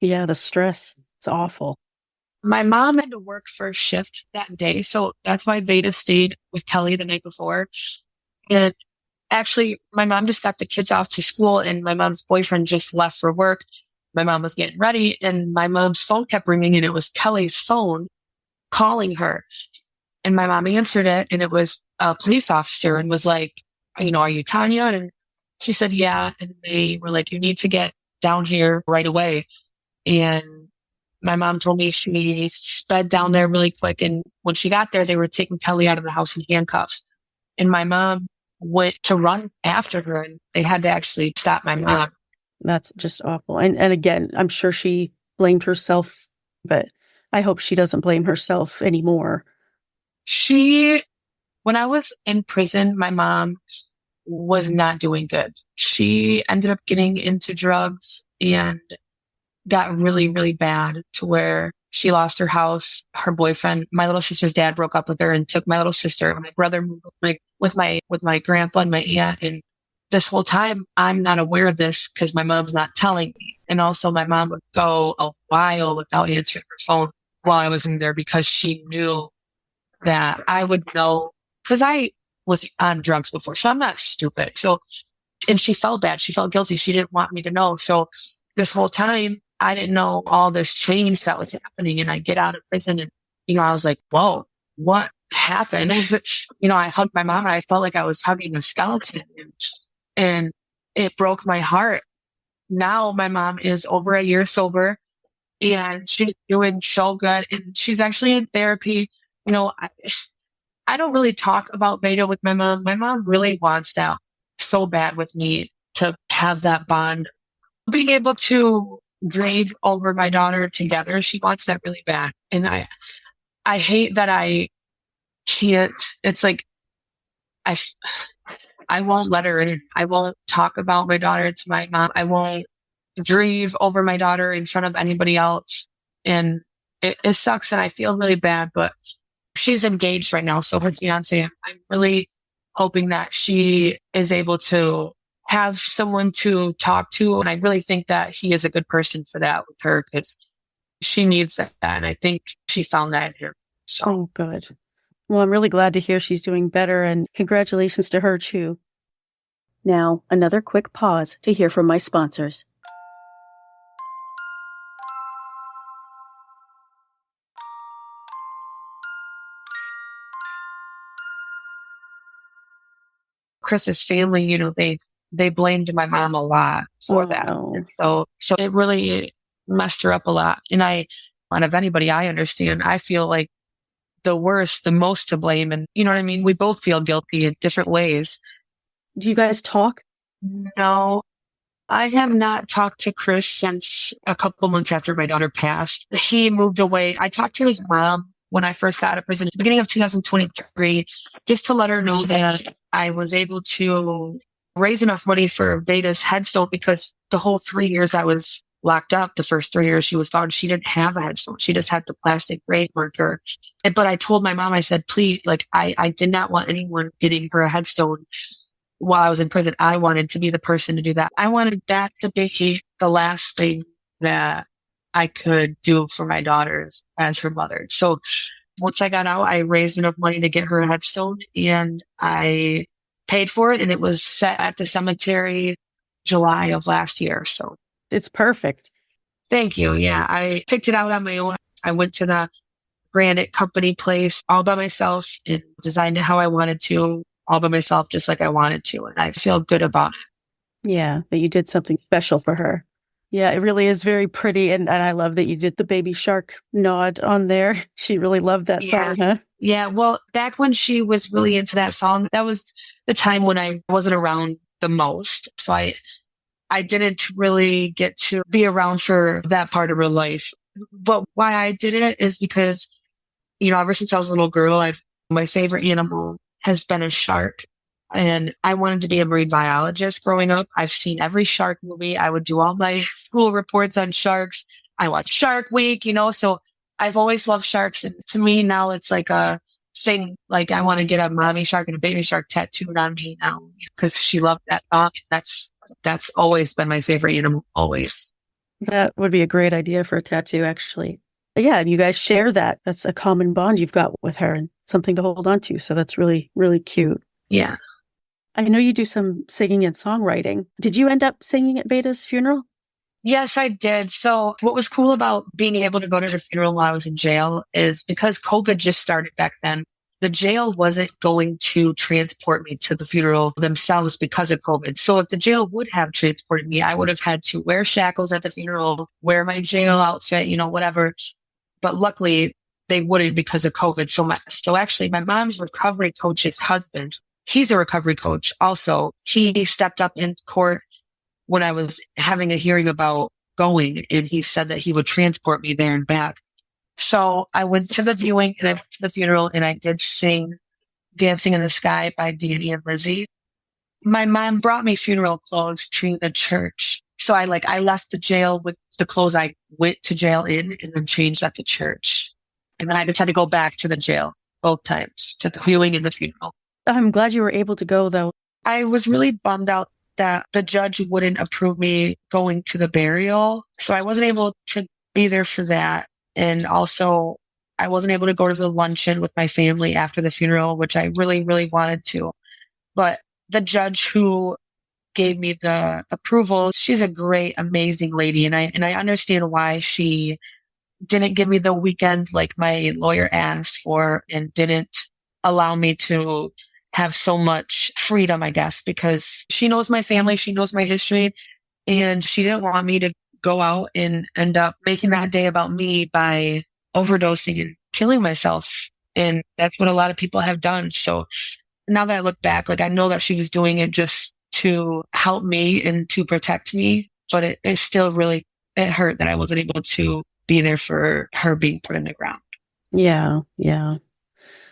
S1: Yeah, the stress. It's awful.
S11: My mom had to work first shift that day. So that's why Vayda stayed with Kellie the night before. And actually, my mom just got the kids off to school, and my mom's boyfriend just left for work. My mom was getting ready, and my mom's phone kept ringing, and it was Kellie's phone calling her. And my mom answered it, and it was a police officer, and was like, are you Tanya? And she said, yeah. And they were like, you need to get down here right away. And my mom told me she sped down there really quick. And when she got there, they were taking Kellie out of the house in handcuffs. And my mom went to run after her, and they had to actually stop my mom.
S1: That's just awful. And again, I'm sure she blamed herself, but I hope she doesn't blame herself anymore.
S11: When I was in prison, my mom was not doing good. She ended up getting into drugs and got really, really bad to where she lost her house, her boyfriend. My little sister's dad broke up with her and took my little sister. My brother moved with my grandpa and my aunt. And this whole time, I'm not aware of this because my mom's not telling me. And also my mom would go a while without answering her phone while I was in there because she knew that I would know, because I was on drugs before. So I'm not stupid. So, and she felt bad. She felt guilty. She didn't want me to know. So this whole time, I didn't know all this change that was happening. And I get out of prison and, I was like, whoa, what happened? I hugged my mom and I felt like I was hugging a skeleton, and it broke my heart. Now my mom is over a year sober and she's doing so good. And she's actually in therapy. I don't really talk about Vayda with my mom. My mom really wants that so bad with me, to have that bond, being able to grieve over my daughter together. She wants that really bad. And I hate that I can't. It's like, I won't let her in. I won't talk about my daughter to my mom. I won't grieve over my daughter in front of anybody else. And it sucks and I feel really bad, but she's engaged right now. So her fiance, I'm really hoping that she is able to have someone to talk to. And I really think that he is a good person for that with her, because she needs that. And I think she found that in him. So.
S1: Oh, good. Well, I'm really glad to hear she's doing better, and congratulations to her too. Now, another quick pause to hear from my sponsors.
S11: Chris's family, they blamed my mom a lot for that. No. So it really messed her up a lot. And out of anybody I understand, I feel like the worst, the most to blame. And you know what I mean? We both feel guilty in different ways.
S1: Do you guys talk?
S11: No, I have not talked to Chris since a couple months after my daughter passed. He moved away. I talked to his mom when I first got out of prison at the beginning of 2023, just to let her know that I was able to raise enough money for Vayda's headstone, because the whole 3 years I was locked up, the first 3 years she was gone, she didn't have a headstone. She just had the plastic grave marker. But I told my mom, I said, please, I did not want anyone getting her a headstone while I was in prison. I wanted to be the person to do that. I wanted that to be the last thing that I could do for my daughters as her mother. So once I got out, I raised enough money to get her a headstone, and I paid for it, and it was set at the cemetery July of last year. So
S1: it's perfect.
S11: Thank you. Yeah, I picked it out on my own. I went to the granite company place all by myself and designed it how I wanted to, all by myself, just like I wanted to. And I feel good about it.
S1: Yeah, that you did something special for her. Yeah, it really is very pretty. And I love that you did the baby shark nod on there. She really loved that song, huh?
S11: Yeah. Well, back when she was really into that song, that was the time when I wasn't around the most. So I didn't really get to be around for that part of her life. But why I did it is because, ever since I was a little girl, my favorite animal has been a shark. And I wanted to be a marine biologist growing up. I've seen every shark movie. I would do all my school reports on sharks. I watched Shark Week, so I've always loved sharks. And to me now it's like a thing, like I want to get a mommy shark and a baby shark tattooed on me now because she loved that song. That's always been my favorite animal, always.
S1: That would be a great idea for a tattoo, actually. Yeah, and you guys share that. That's a common bond you've got with her and something to hold on to. So that's really, really cute.
S11: Yeah.
S1: I know you do some singing and songwriting. Did you end up singing at Vayda's funeral?
S11: Yes, I did. So what was cool about being able to go to the funeral while I was in jail is because COVID just started back then, the jail wasn't going to transport me to the funeral themselves because of COVID. So if the jail would have transported me, I would have had to wear shackles at the funeral, wear my jail outfit, whatever. But luckily they wouldn't because of COVID. So actually my mom's recovery coach's husband, he's a recovery coach. Also, he stepped up in court when I was having a hearing about going, and he said that he would transport me there and back. So I went to the viewing and the funeral, and I did sing Dancing in the Sky by Dani and I. My mom brought me funeral clothes to the church. So I left the jail with the clothes I went to jail in and then changed at the church. And then I just had to go back to the jail both times, to the viewing and the funeral.
S1: I'm glad you were able to go, though.
S11: I was really bummed out that the judge wouldn't approve me going to the burial. So I wasn't able to be there for that. And also, I wasn't able to go to the luncheon with my family after the funeral, which I really, really wanted to. But the judge who gave me the approval, she's a great, amazing lady. And I understand why she didn't give me the weekend like my lawyer asked for and didn't allow me to have so much freedom, I guess, because she knows my family, she knows my history, and she didn't want me to go out and end up making that day about me by overdosing and killing myself. And that's what a lot of people have done. So now that I look back, I know that she was doing it just to help me and to protect me, but it still really, it hurt that I wasn't able to be there for her being put in the ground.
S1: Yeah.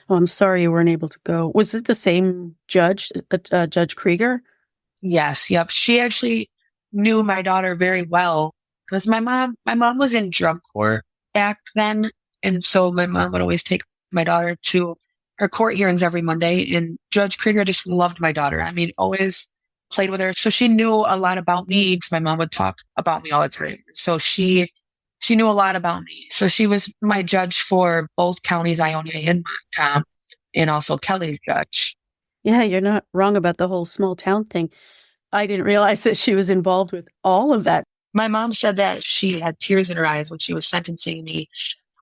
S1: Oh, I'm sorry you weren't able to go. Was it the same judge, Judge Krieger?
S11: Yes. Yep. She actually knew my daughter very well because my mom was in drug court back then. And so my mom would always take my daughter to her court hearings every Monday. And Judge Krieger just loved my daughter. I mean, always played with her. So she knew a lot about me because my mom would talk about me all the time. So she knew a lot about me. So she was my judge for both counties, Ionia and Montcalm, and also Kellie's judge.
S1: Yeah, you're not wrong about the whole small town thing. I didn't realize that she was involved with all of that.
S11: My mom said that she had tears in her eyes when she was sentencing me.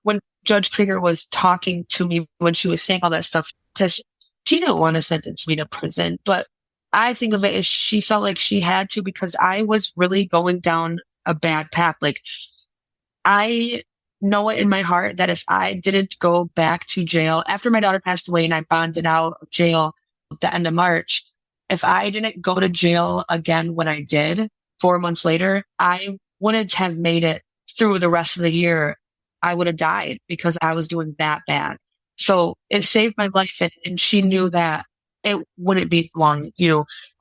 S11: When Judge Krieger was talking to me, when she was saying all that stuff, because she didn't want to sentence me to prison. But I think of it as she felt like she had to because I was really going down a bad path. I know it in my heart that if I didn't go back to jail after my daughter passed away and I bonded out of jail at the end of March, if I didn't go to jail again when I did 4 months later, I wouldn't have made it through the rest of the year. I would have died because I was doing that bad. So it saved my life. And she knew that it wouldn't be long.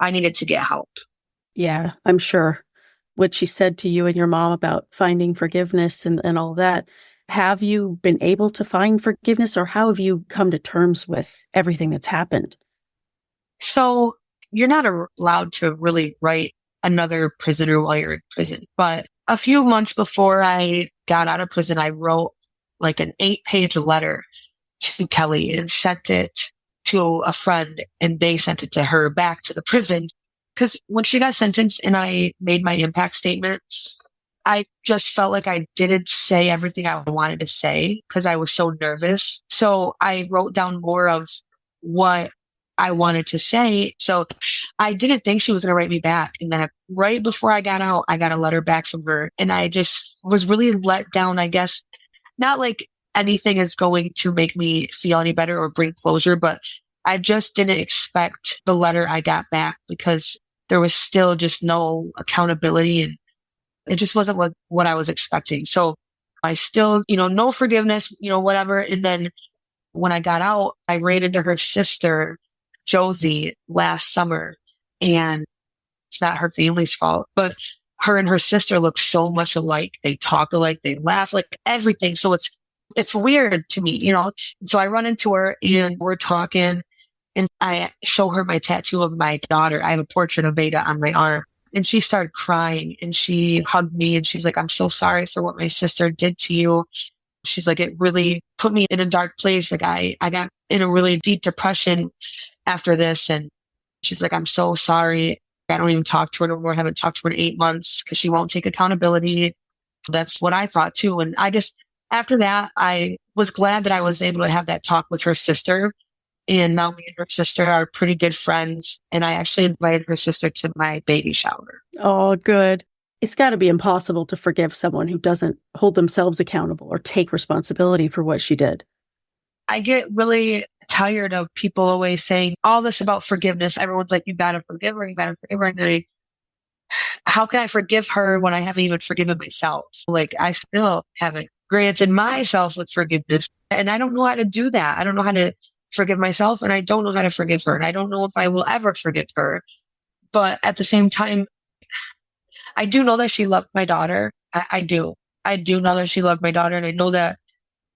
S11: I needed to get help.
S1: Yeah, I'm sure. What she said to you and your mom about finding forgiveness and all that. Have you been able to find forgiveness, or how have you come to terms with everything that's happened?
S11: So you're not allowed to really write another prisoner while you're in prison. But a few months before I got out of prison, I wrote an 8-page letter to Kellie and sent it to a friend, and they sent it to her back to the prison. Because when she got sentenced and I made my impact statement, I just felt like I didn't say everything I wanted to say because I was so nervous. So I wrote down more of what I wanted to say. So I didn't think she was going to write me back. And then right before I got out, I got a letter back from her. And I just was really let down, I guess. Not like anything is going to make me feel any better or bring closure, but I just didn't expect the letter I got back because there was still just no accountability and it just wasn't what I was expecting. So I still, no forgiveness, whatever. And then when I got out, I ran into her sister, Josie, last summer, and it's not her family's fault, but her and her sister look so much alike. They talk alike, they laugh, like everything. So it's weird to me, So I run into her and we're talking and I show her my tattoo of my daughter. I have a portrait of Vayda on my arm. And she started crying and she hugged me and she's like, I'm so sorry for what my sister did to you. She's like, it really put me in a dark place. Like I got in a really deep depression after this. And she's like, I'm so sorry. I don't even talk to her no more. I haven't talked to her in 8 months because she won't take accountability. That's what I thought too. And after that, I was glad that I was able to have that talk with her sister. And now me and her sister are pretty good friends. And I actually invited her sister to my baby shower.
S1: Oh, good. It's got to be impossible to forgive someone who doesn't hold themselves accountable or take responsibility for what she did.
S11: I get really tired of people always saying all this about forgiveness. Everyone's like, you got to forgive her, you got to forgive her. And how can I forgive her when I haven't even forgiven myself? Like, I still haven't granted myself with forgiveness. And I don't know how to do that. I don't know how to forgive myself and I don't know how to forgive her. And I don't know if I will ever forgive her. But at the same time, I do know that she loved my daughter. I do. I do know that she loved my daughter. And I know that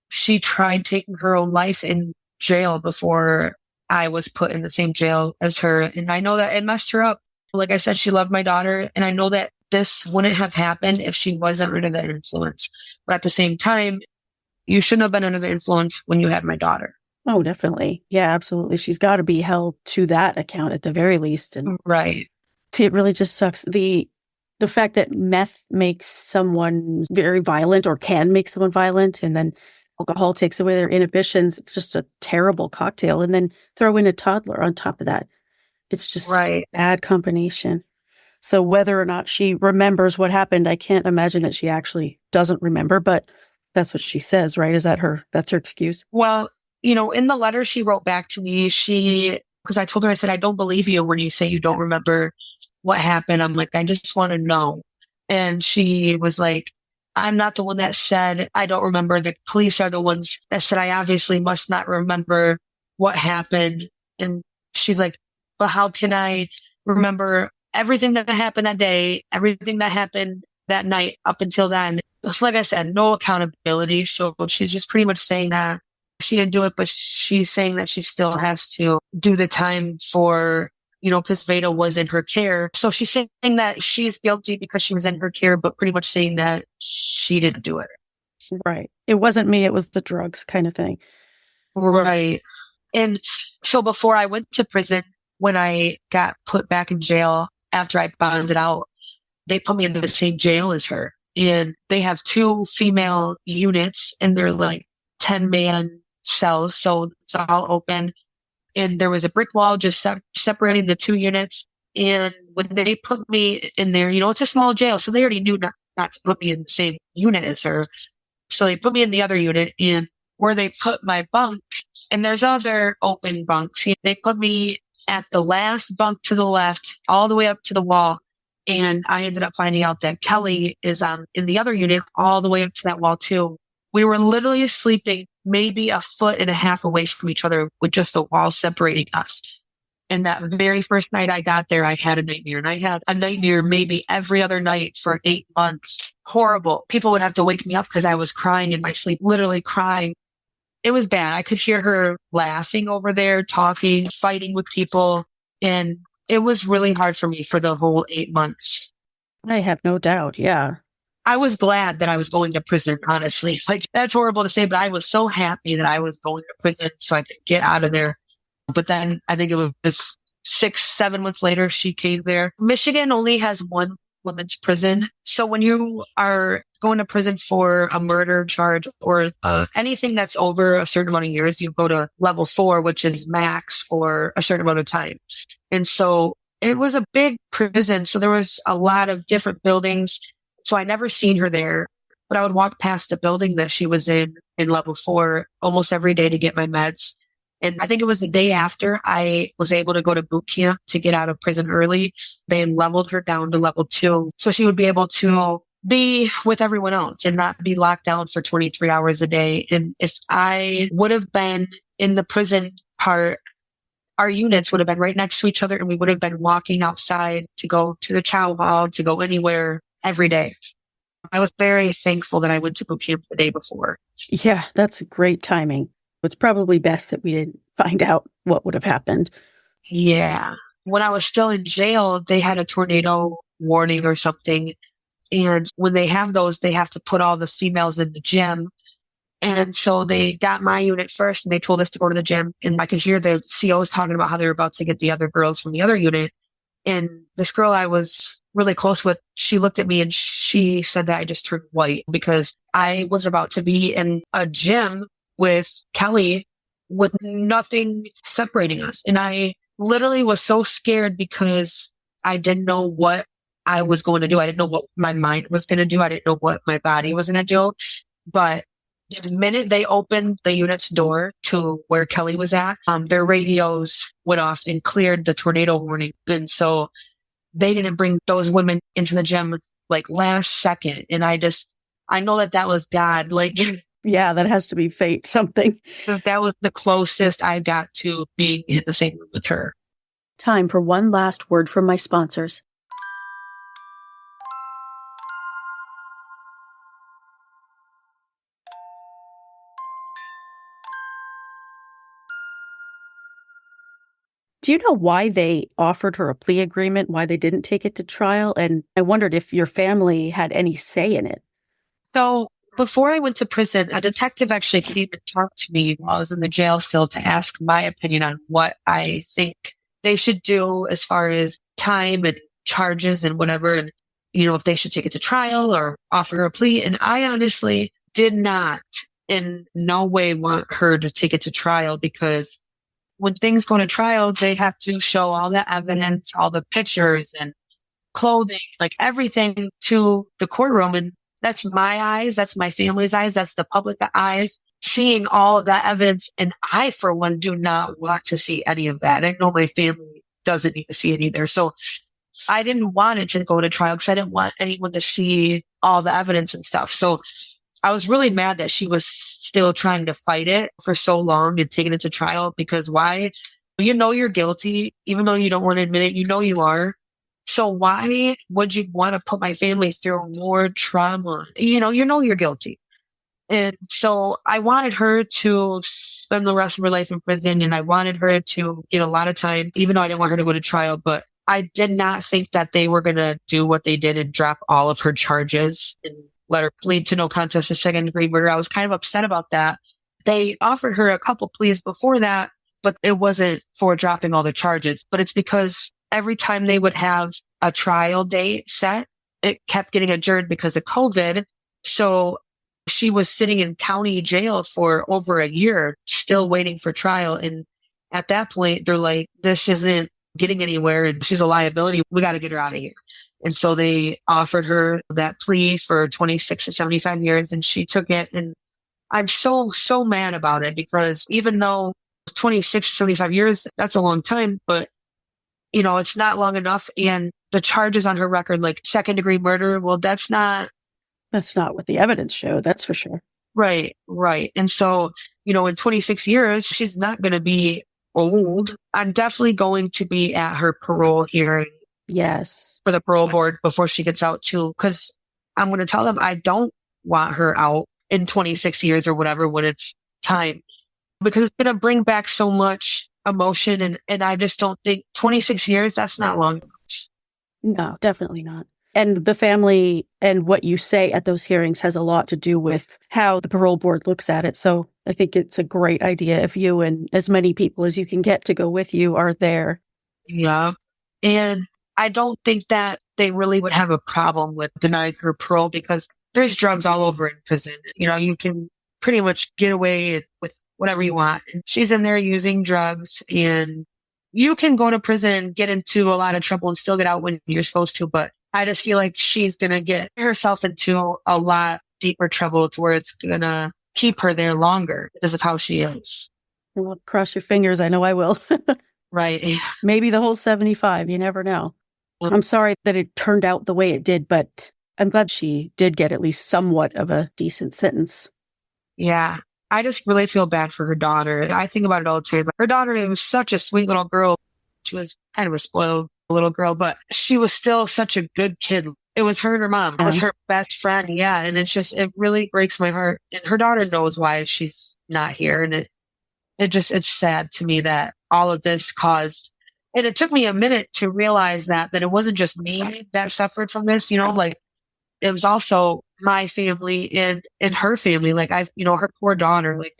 S11: she tried taking her own life in jail before I was put in the same jail as her. And I know that it messed her up. Like I said, she loved my daughter. And I know that this wouldn't have happened if she wasn't under the influence. But at the same time, you shouldn't have been under the influence when you had my daughter.
S1: Oh, definitely. Yeah, absolutely. She's got to be held to that account at the very least. And
S11: right.
S1: It really just sucks. The fact that meth makes someone very violent or can make someone violent, and then alcohol takes away their inhibitions. It's just a terrible cocktail. And then throw in a toddler on top of that. It's just a bad combination. So whether or not she remembers what happened, I can't imagine that she actually doesn't remember, but that's what she says, right? That's her excuse?
S11: Well, in the letter she wrote back to me, because I told her, I said, I don't believe you when you say you don't remember what happened. I'm like, I just want to know. And she was like, I'm not the one that said I don't remember. The police are the ones that said I obviously must not remember what happened. And she's like, but how can I remember everything that happened that day, everything that happened that night up until then? Like I said, no accountability. So she's just pretty much saying that she didn't do it, but she's saying that she still has to do the time for, because Vayda was in her care. So she's saying that she's guilty because she was in her care, but pretty much saying that she didn't do it.
S1: Right. It wasn't me. It was the drugs kind of thing.
S11: Right. And so before I went to prison, when I got put back in jail after I bonded out, they put me in the same jail as her. And they have 2 female units and they're like 10-man cells. So it's all open. And there was a brick wall just separating the 2 units. And when they put me in there, it's a small jail. So they already knew not to put me in the same unit as her. So they put me in the other unit, and where they put my bunk, and there's other open bunks, they put me at the last bunk to the left, all the way up to the wall. And I ended up finding out that Kellie is in the other unit all the way up to that wall too. We were literally sleeping maybe 1.5 feet away from each other with just the wall separating us. And that very first night I got there, I had a nightmare. And I had a nightmare maybe every other night for 8 months. Horrible. People would have to wake me up because I was crying in my sleep, literally crying. It was bad. I could hear her laughing over there, talking, fighting with people. And it was really hard for me for the whole 8 months.
S1: I have no doubt. Yeah.
S11: I was glad that I was going to prison, honestly. Like, that's horrible to say, but I was so happy that I was going to prison so I could get out of there. But then I think it was 6-7 months later, she came there. Michigan only has one women's prison. So when you are going to prison for a murder charge or anything that's over a certain amount of years, you go to level 4, which is max for a certain amount of time. And so it was a big prison. So there was a lot of different buildings. So I never seen her there, but I would walk past the building that she was in level 4 almost every day to get my meds. And I think it was the day after I was able to go to boot camp to get out of prison early. They leveled her down to level 2. So she would be able to be with everyone else and not be locked down for 23 hours a day. And if I would have been in the prison part, our units would have been right next to each other and we would have been walking outside to go to the chow hall, to go anywhere every day. I was very thankful that I went to boot camp the day before.
S1: Yeah, that's great timing. It's probably best that we didn't find out what would have happened.
S11: Yeah. When I was still in jail, they had a tornado warning or something. And when they have those, they have to put all the females in the gym. And so they got my unit first and they told us to go to the gym. And I could hear the COs talking about how they were about to get the other girls from the other unit. And this girl I was really close with, she looked at me and she said that I just turned white because I was about to be in a gym with Kellie with nothing separating us. And I literally was so scared because I didn't know what I was going to do. I didn't know what my mind was going to do. I didn't know what my body was going to do. But the minute they opened the unit's door to where Kellie was at, their radios went off and cleared the tornado warning. And so they didn't bring those women into the gym like last second. And I know that was God. Like,
S1: yeah, that has to be fate, something.
S11: That was the closest I got to being in the same room with her.
S1: Time for one last word from my sponsors. Do you know why they offered her a plea agreement, why they didn't take it to trial? And I wondered if your family had any say in it.
S11: So before I went to prison, a detective actually came and talked to me while I was in the jail still to ask my opinion on what I think they should do as far as time and charges and whatever. And, if they should take it to trial or offer her a plea. And I honestly did not in no way want her to take it to trial because when things go to trial, they have to show all the evidence, all the pictures and clothing, like everything to the courtroom. And that's my eyes. That's my family's eyes. That's the public eyes seeing all of that evidence. And I, for one, do not want to see any of that. I know my family doesn't need to see it either. So I didn't want it to go to trial because I didn't want anyone to see all the evidence and stuff. So I was really mad that she was still trying to fight it for so long and taking it to trial because why? You know you're guilty, even though you don't want to admit it, you are. So why would you want to put my family through more trauma? You know you're guilty. And so I wanted her to spend the rest of her life in prison and I wanted her to get a lot of time, even though I didn't want her to go to trial. But I did not think that they were going to do what they did and drop all of her charges and let her plead to no contest to second-degree murder. I was kind of upset about that. They offered her a couple pleas before that, but it wasn't for dropping all the charges. But it's because every time they would have a trial date set, it kept getting adjourned because of COVID. So she was sitting in county jail for over a year, still waiting for trial. And at that point, they're like, this isn't getting anywhere and she's a liability. We got to get her out of here. And so they offered her that plea for 26 to 75 years and she took it. And I'm so mad about it because even though it's 26 to 75 years, that's a long time, but it's not long enough. And the charges on her record, like second-degree murder, well, that's not
S1: what the evidence showed. That's for sure.
S11: Right. And so, in 26 years, she's not going to be old. I'm definitely going to be at her parole hearing.
S1: Yes.
S11: For the parole board before she gets out too, because I'm going to tell them I don't want her out in 26 years or whatever when it's time, because it's going to bring back so much emotion. And I just don't think 26 years, that's not long enough.
S1: No, definitely not. And the family and what you say at those hearings has a lot to do with how the parole board looks at it. So I think it's a great idea if you and as many people as you can get to go with you are there.
S11: Yeah. And I don't think that they really would have a problem with denying her parole because there's drugs all over in prison. You know, you can pretty much get away with whatever you want. And she's in there using drugs, and you can go to prison and get into a lot of trouble and still get out when you're supposed to. But I just feel like she's going to get herself into a lot deeper trouble to where it's going to keep her there longer because of how she is.
S1: Well, cross your fingers. I know I will.
S11: Right.
S1: Maybe the whole 75. You never know. I'm sorry that it turned out the way it did, but I'm glad she did get at least somewhat of a decent sentence.
S11: Yeah. I just really feel bad for her daughter. I think about it all the time. Her daughter was such a sweet little girl. She was kind of a spoiled little girl, but she was still such a good kid. It was her and her mom. It was her best friend. Yeah. And it really breaks my heart. And her daughter knows why she's not here. And it's sad to me that all of this caused, and it took me a minute to realize that it wasn't just me that suffered from this, you know, like it was also my family and her family. Like her poor daughter, like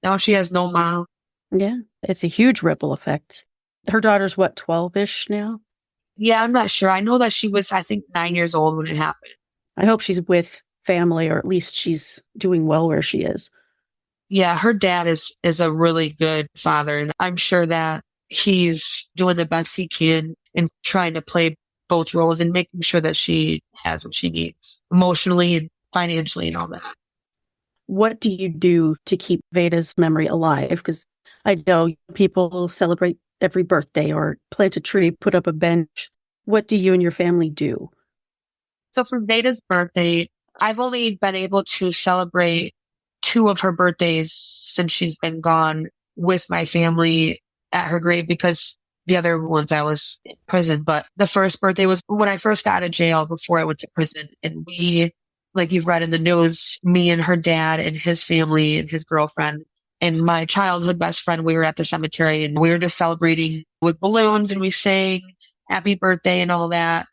S11: now she has no mom.
S1: Yeah. It's a huge ripple effect. Her daughter's what, 12-ish now?
S11: Yeah, I'm not sure. I know that she was, I think, 9 years old when it happened.
S1: I hope she's with family, or at least she's doing well where she is.
S11: Yeah, her dad is a really good father, and I'm sure that he's doing the best he can in trying to play both roles and making sure that she has what she needs emotionally and financially and all that.
S1: What do you do to keep Vayda's memory alive? Because I know people celebrate every birthday or plant a tree, put up a bench. What do you and your family do?
S11: So for Vayda's birthday, I've only been able to celebrate 2 of her birthdays since she's been gone with my family at her grave because the other ones I was in prison. But the first birthday was when I first got out of jail before I went to prison. And we, like you've read in the news, me and her dad and his family and his girlfriend and my childhood best friend, we were at the cemetery and we were just celebrating with balloons and we sang happy birthday and all that.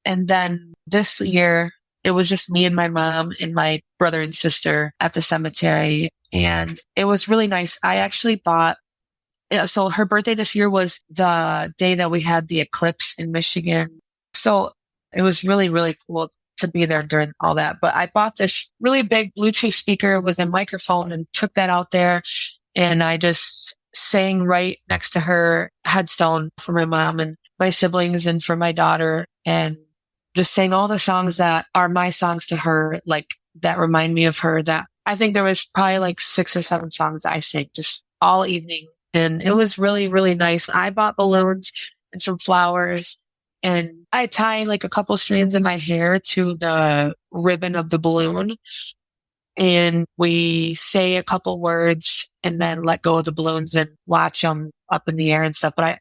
S11: And then this year, it was just me and my mom and my brother and sister at the cemetery. And it was really nice. I actually bought, so her birthday this year was the day that we had the eclipse in Michigan. So it was really, really cool to be there during all that. But I bought this really big Bluetooth speaker with a microphone and took that out there. And I just sang right next to her headstone for my mom and my siblings and for my daughter, and just sang all the songs that are my songs to her, like that remind me of her. That I think there was probably like 6 or 7 songs I sang just all evening. And it was really, really nice. I bought balloons and some flowers, and I tied like a couple strands in my hair to the ribbon of the balloon. And we say a couple words and then let go of the balloons and watch them up in the air and stuff. But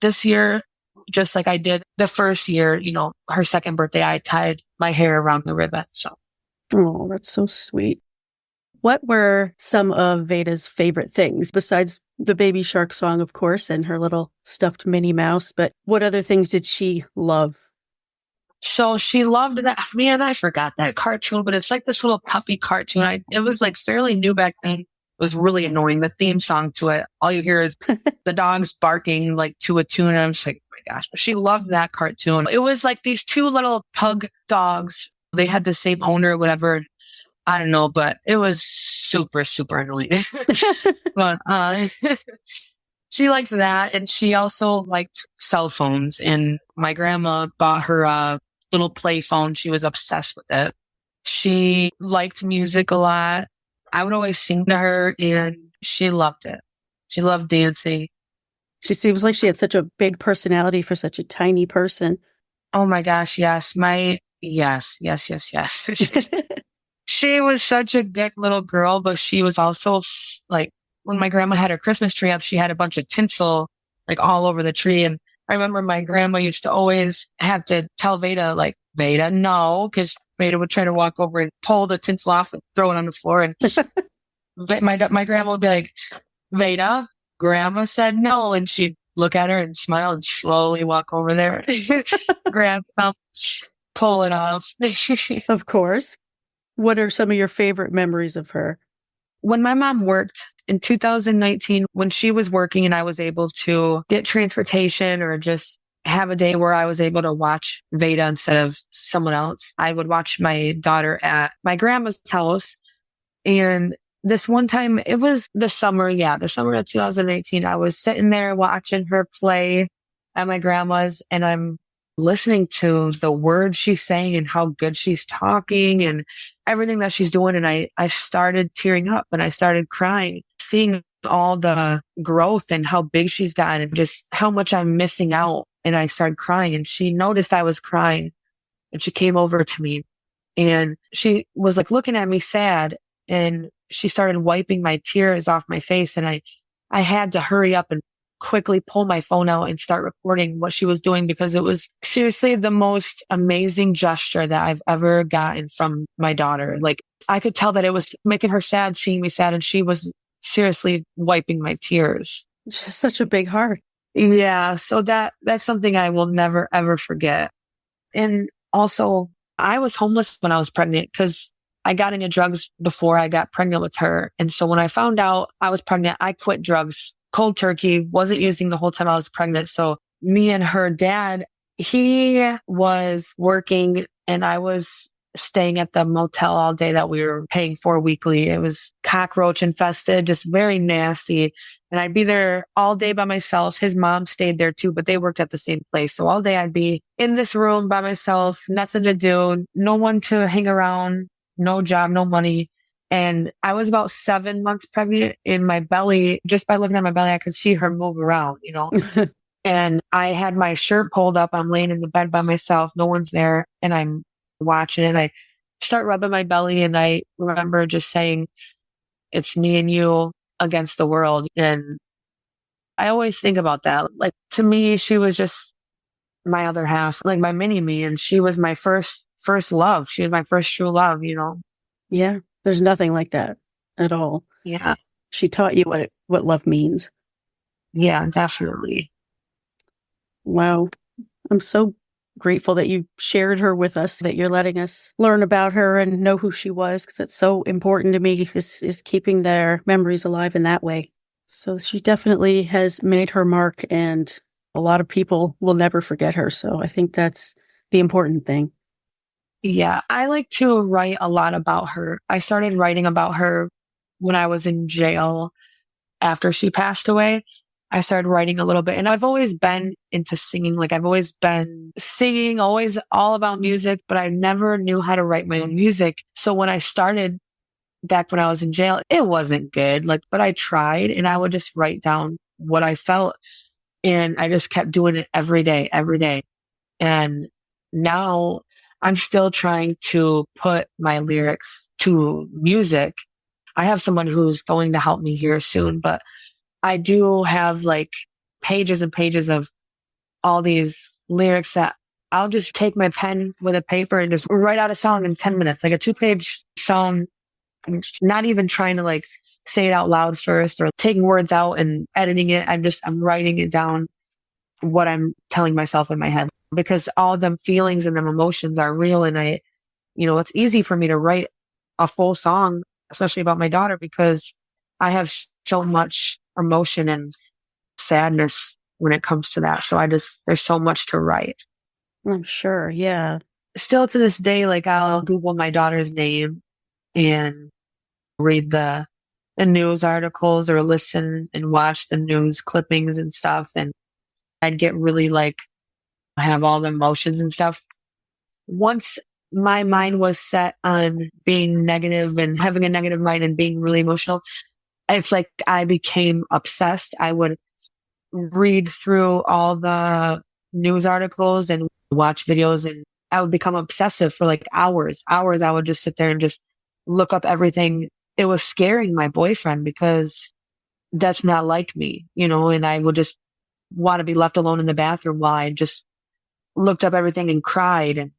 S11: this year, just like I did the first year, you know, her second birthday, I tied my hair around the ribbon. So,
S1: oh, that's so sweet. What were some of Vayda's favorite things besides the Baby Shark song, of course, and her little stuffed Minnie Mouse? But what other things did she love?
S11: So she loved that. Man, I forgot that cartoon, but it's like this little puppy cartoon. It was like fairly new back then. It was really annoying. The theme song to it, all you hear is the dogs barking like to a tune. And I'm just like, oh my gosh. But she loved that cartoon. It was like these 2 little pug dogs. They had the same owner or whatever. I don't know, but it was super, super annoying. But she likes that. And she also liked cell phones. And my grandma bought her a little play phone. She was obsessed with it. She liked music a lot. I would always sing to her, and she loved it. She loved dancing.
S1: She seems like she had such a big personality for such a tiny person.
S11: Oh my gosh, yes. Yes. She was such a good little girl, but she was also like, when my grandma had her Christmas tree up, she had a bunch of tinsel like all over the tree. And I remember my grandma used to always have to tell Vayda, like, Vayda, no, because Vayda would try to walk over and pull the tinsel off and throw it on the floor. And my grandma would be like, Vayda, grandma said no. And she'd look at her and smile and slowly walk over there, grab them, pull it off.
S1: Of course. What are some of your favorite memories of her?
S11: When my mom worked in 2019, when she was working and I was able to get transportation or just have a day where I was able to watch Vayda instead of someone else. I would watch my daughter at my grandma's house. And this one time, it was the summer of 2018. I was sitting there watching her play at my grandma's, and I'm listening to the words she's saying and how good she's talking and everything that she's doing. And I started tearing up and I started crying, seeing all the growth and how big she's gotten and just how much I'm missing out. And I started crying, and she noticed I was crying, and she came over to me, and she was like looking at me sad, and she started wiping my tears off my face. And I had to hurry up and quickly pull my phone out and start recording what she was doing, because it was seriously the most amazing gesture that I've ever gotten from my daughter. Like, I could tell that it was making her sad, seeing me sad, and she was seriously wiping my tears.
S1: Just such a big heart.
S11: Yeah. So that's something I will never, ever forget. And also, I was homeless when I was pregnant because I got into drugs before I got pregnant with her. And so when I found out I was pregnant, I quit drugs cold turkey, wasn't using the whole time I was pregnant. So me and her dad, he was working and I was staying at the motel all day that we were paying for weekly. It was cockroach infested, just very nasty. And I'd be there all day by myself. His mom stayed there too, but they worked at the same place. So all day I'd be in this room by myself, nothing to do, no one to hang around, no job, no money. And I was about 7 months pregnant. In my belly, just by looking at my belly, I could see her move around, you know. And I had my shirt pulled up. I'm laying in the bed by myself. No one's there. And I'm watching it. I start rubbing my belly. And I remember just saying, it's me and you against the world. And I always think about that. Like, to me, she was just my other half, like my mini me. And she was my first love. She was my first true love, you know?
S1: Yeah. There's nothing like that at all.
S11: Yeah.
S1: She taught you what love means.
S11: Yeah, definitely.
S1: Wow. I'm so grateful that you shared her with us, that you're letting us learn about her and know who she was, because it's so important to me, is keeping their memories alive in that way. So she definitely has made her mark, and a lot of people will never forget her. So I think that's the important thing.
S11: Yeah, I like to write a lot about her. I started writing about her when I was in jail after she passed away. I started writing a little bit, and I've always been into singing. Like, I've always been singing, always all about music, but I never knew how to write my own music. So when I started back when I was in jail, it wasn't good. Like, but I tried, and I would just write down what I felt. And I just kept doing it every day. And now I'm still trying to put my lyrics to music. I have someone who's going to help me here soon, but I do have like pages and pages of all these lyrics that I'll just take my pen with a paper and just write out a song in 10 minutes, like a 2-page song. I'm not even trying to like say it out loud first or taking words out and editing it. I'm writing it down, what I'm telling myself in my head, because all them feelings and them emotions are real. And it's easy for me to write a full song, especially about my daughter, because I have so much emotion and sadness when it comes to that. So there's so much to write.
S1: I'm sure. Yeah.
S11: Still to this day, like, I'll Google my daughter's name and read the news articles or listen and watch the news clippings and stuff. And I'd get really like, have all the emotions and stuff. Once my mind was set on being negative and having a negative mind and being really emotional, it's like I became obsessed. I would read through all the news articles and watch videos, and I would become obsessive for like hours. I would just sit there and just look up everything. It was scaring my boyfriend because that's not like me, and I would just want to be left alone in the bathroom while I just looked up everything and cried and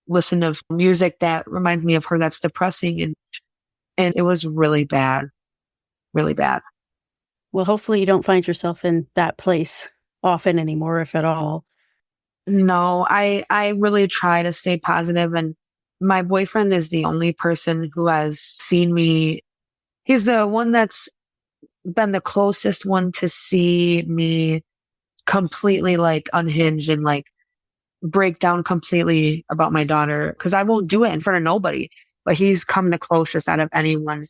S11: listened to music that reminds me of her that's depressing. And it was really bad, really bad.
S1: Well, hopefully you don't find yourself in that place often anymore, if at all.
S11: No, I really try to stay positive. And my boyfriend is the only person who has seen me. He's the one that's been the closest one to see me completely like unhinged and like break down completely about my daughter, because I won't do it in front of nobody. But he's come the closest out of anyone.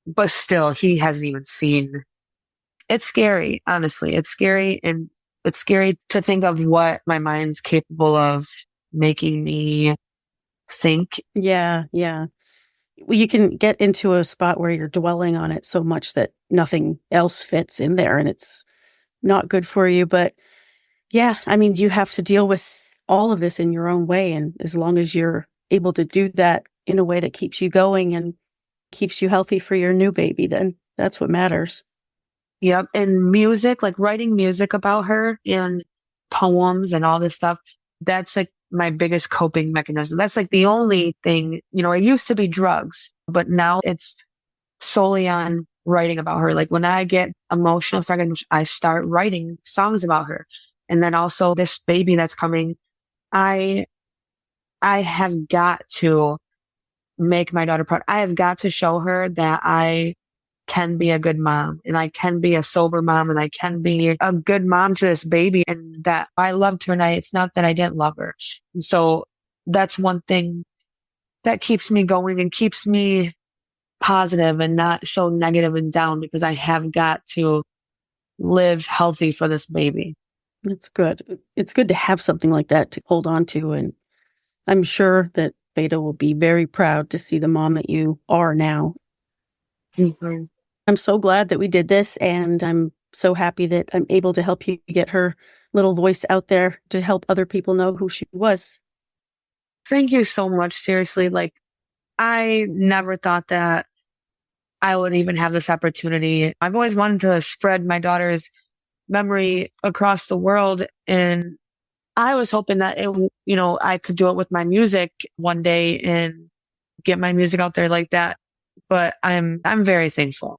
S11: But still, he hasn't even seen. It's scary, honestly. It's scary, and it's scary to think of what my mind's capable of making me think.
S1: Yeah. Well, you can get into a spot where you're dwelling on it so much that nothing else fits in there, and it's not good for you. But yeah, I mean, you have to deal with all of this in your own way. And as long as you're able to do that in a way that keeps you going and keeps you healthy for your new baby, then that's what matters.
S11: Yep. And music, like writing music about her and poems and all this stuff, that's like my biggest coping mechanism. That's like the only thing, it used to be drugs, but now it's solely on writing about her. Like when I get emotional, I start writing songs about her. And then also this baby that's coming, I have got to make my daughter proud. I have got to show her that I can be a good mom, and I can be a sober mom, and I can be a good mom to this baby, and that I loved her, and it's not that I didn't love her. And so that's one thing that keeps me going and keeps me positive and not so negative and down, because I have got to live healthy for this baby.
S1: It's good. It's good to have something like that to hold on to. And I'm sure that Vayda will be very proud to see the mom that you are now.
S11: Mm-hmm.
S1: I'm so glad that we did this, and I'm so happy that I'm able to help you get her little voice out there to help other people know who she was.
S11: Thank you so much. Seriously, like I never thought that I would even have this opportunity. I've always wanted to spread my daughter's memory across the world, and I was hoping that I could do it with my music one day and get my music out there like that. But I'm very thankful.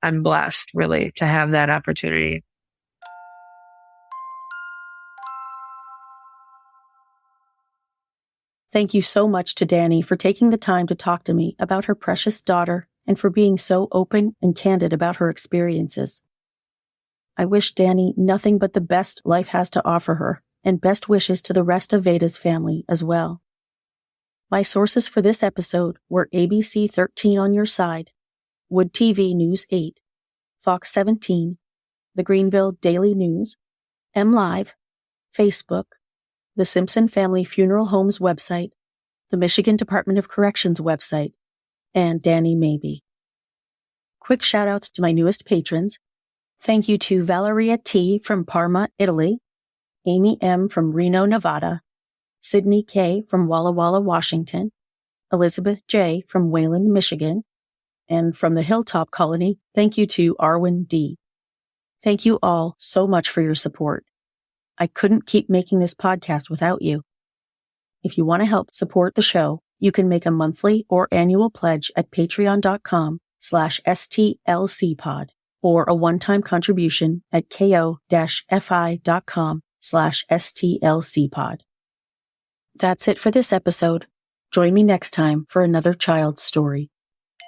S11: I'm blessed, really, to have that opportunity.
S1: Thank you so much to Dani for taking the time to talk to me about her precious daughter and for being so open and candid about her experiences. I wish Dani nothing but the best life has to offer her, and best wishes to the rest of Vayda's family as well. My sources for this episode were ABC 13 on Your Side, Wood TV News 8, Fox 17, the Greenville Daily News, MLive, Facebook, the Simpson Family Funeral Home's website, the Michigan Department of Corrections website, and Dani Maybee. Quick shout-outs to my newest patrons. Thank you to Valeria T. from Parma, Italy, Amy M. from Reno, Nevada, Sydney K. from Walla Walla, Washington, Elizabeth J. from Wayland, Michigan, and from the Hilltop Colony, thank you to Arwin D. Thank you all so much for your support. I couldn't keep making this podcast without you. If you want to help support the show, you can make a monthly or annual pledge at patreon.com/STLCpod or a one-time contribution at ko-fi.com/STLCpod. That's it for this episode. Join me next time for another child's story.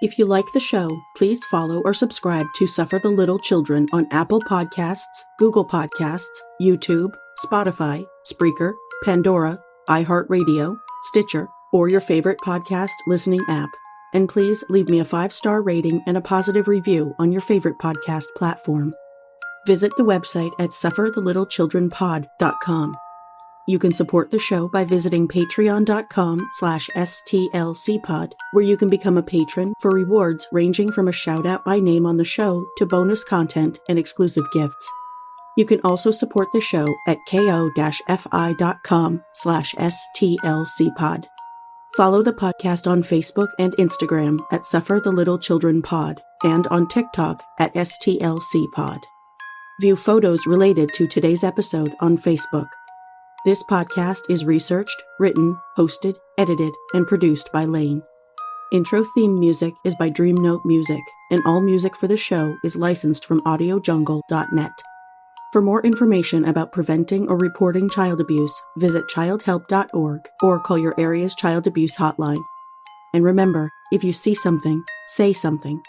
S1: If you like the show, please follow or subscribe to Suffer the Little Children on Apple Podcasts, Google Podcasts, YouTube, Spotify, Spreaker, Pandora, iHeartRadio, Stitcher, or your favorite podcast listening app. And please leave me a 5-star rating and a positive review on your favorite podcast platform. Visit the website at sufferthelittlechildrenpod.com. You can support the show by visiting patreon.com/STLCpod, where you can become a patron for rewards ranging from a shout-out by name on the show to bonus content and exclusive gifts. You can also support the show at ko-fi.com/STLCpod. Follow the podcast on Facebook and Instagram at Suffer the Little Children Pod and on TikTok at STLCpod. View photos related to today's episode on Facebook. This podcast is researched, written, hosted, edited, and produced by Lane. Intro theme music is by Dream Note Music, and all music for the show is licensed from audiojungle.net. For more information about preventing or reporting child abuse, visit childhelp.org or call your area's child abuse hotline. And remember, if you see something, say something.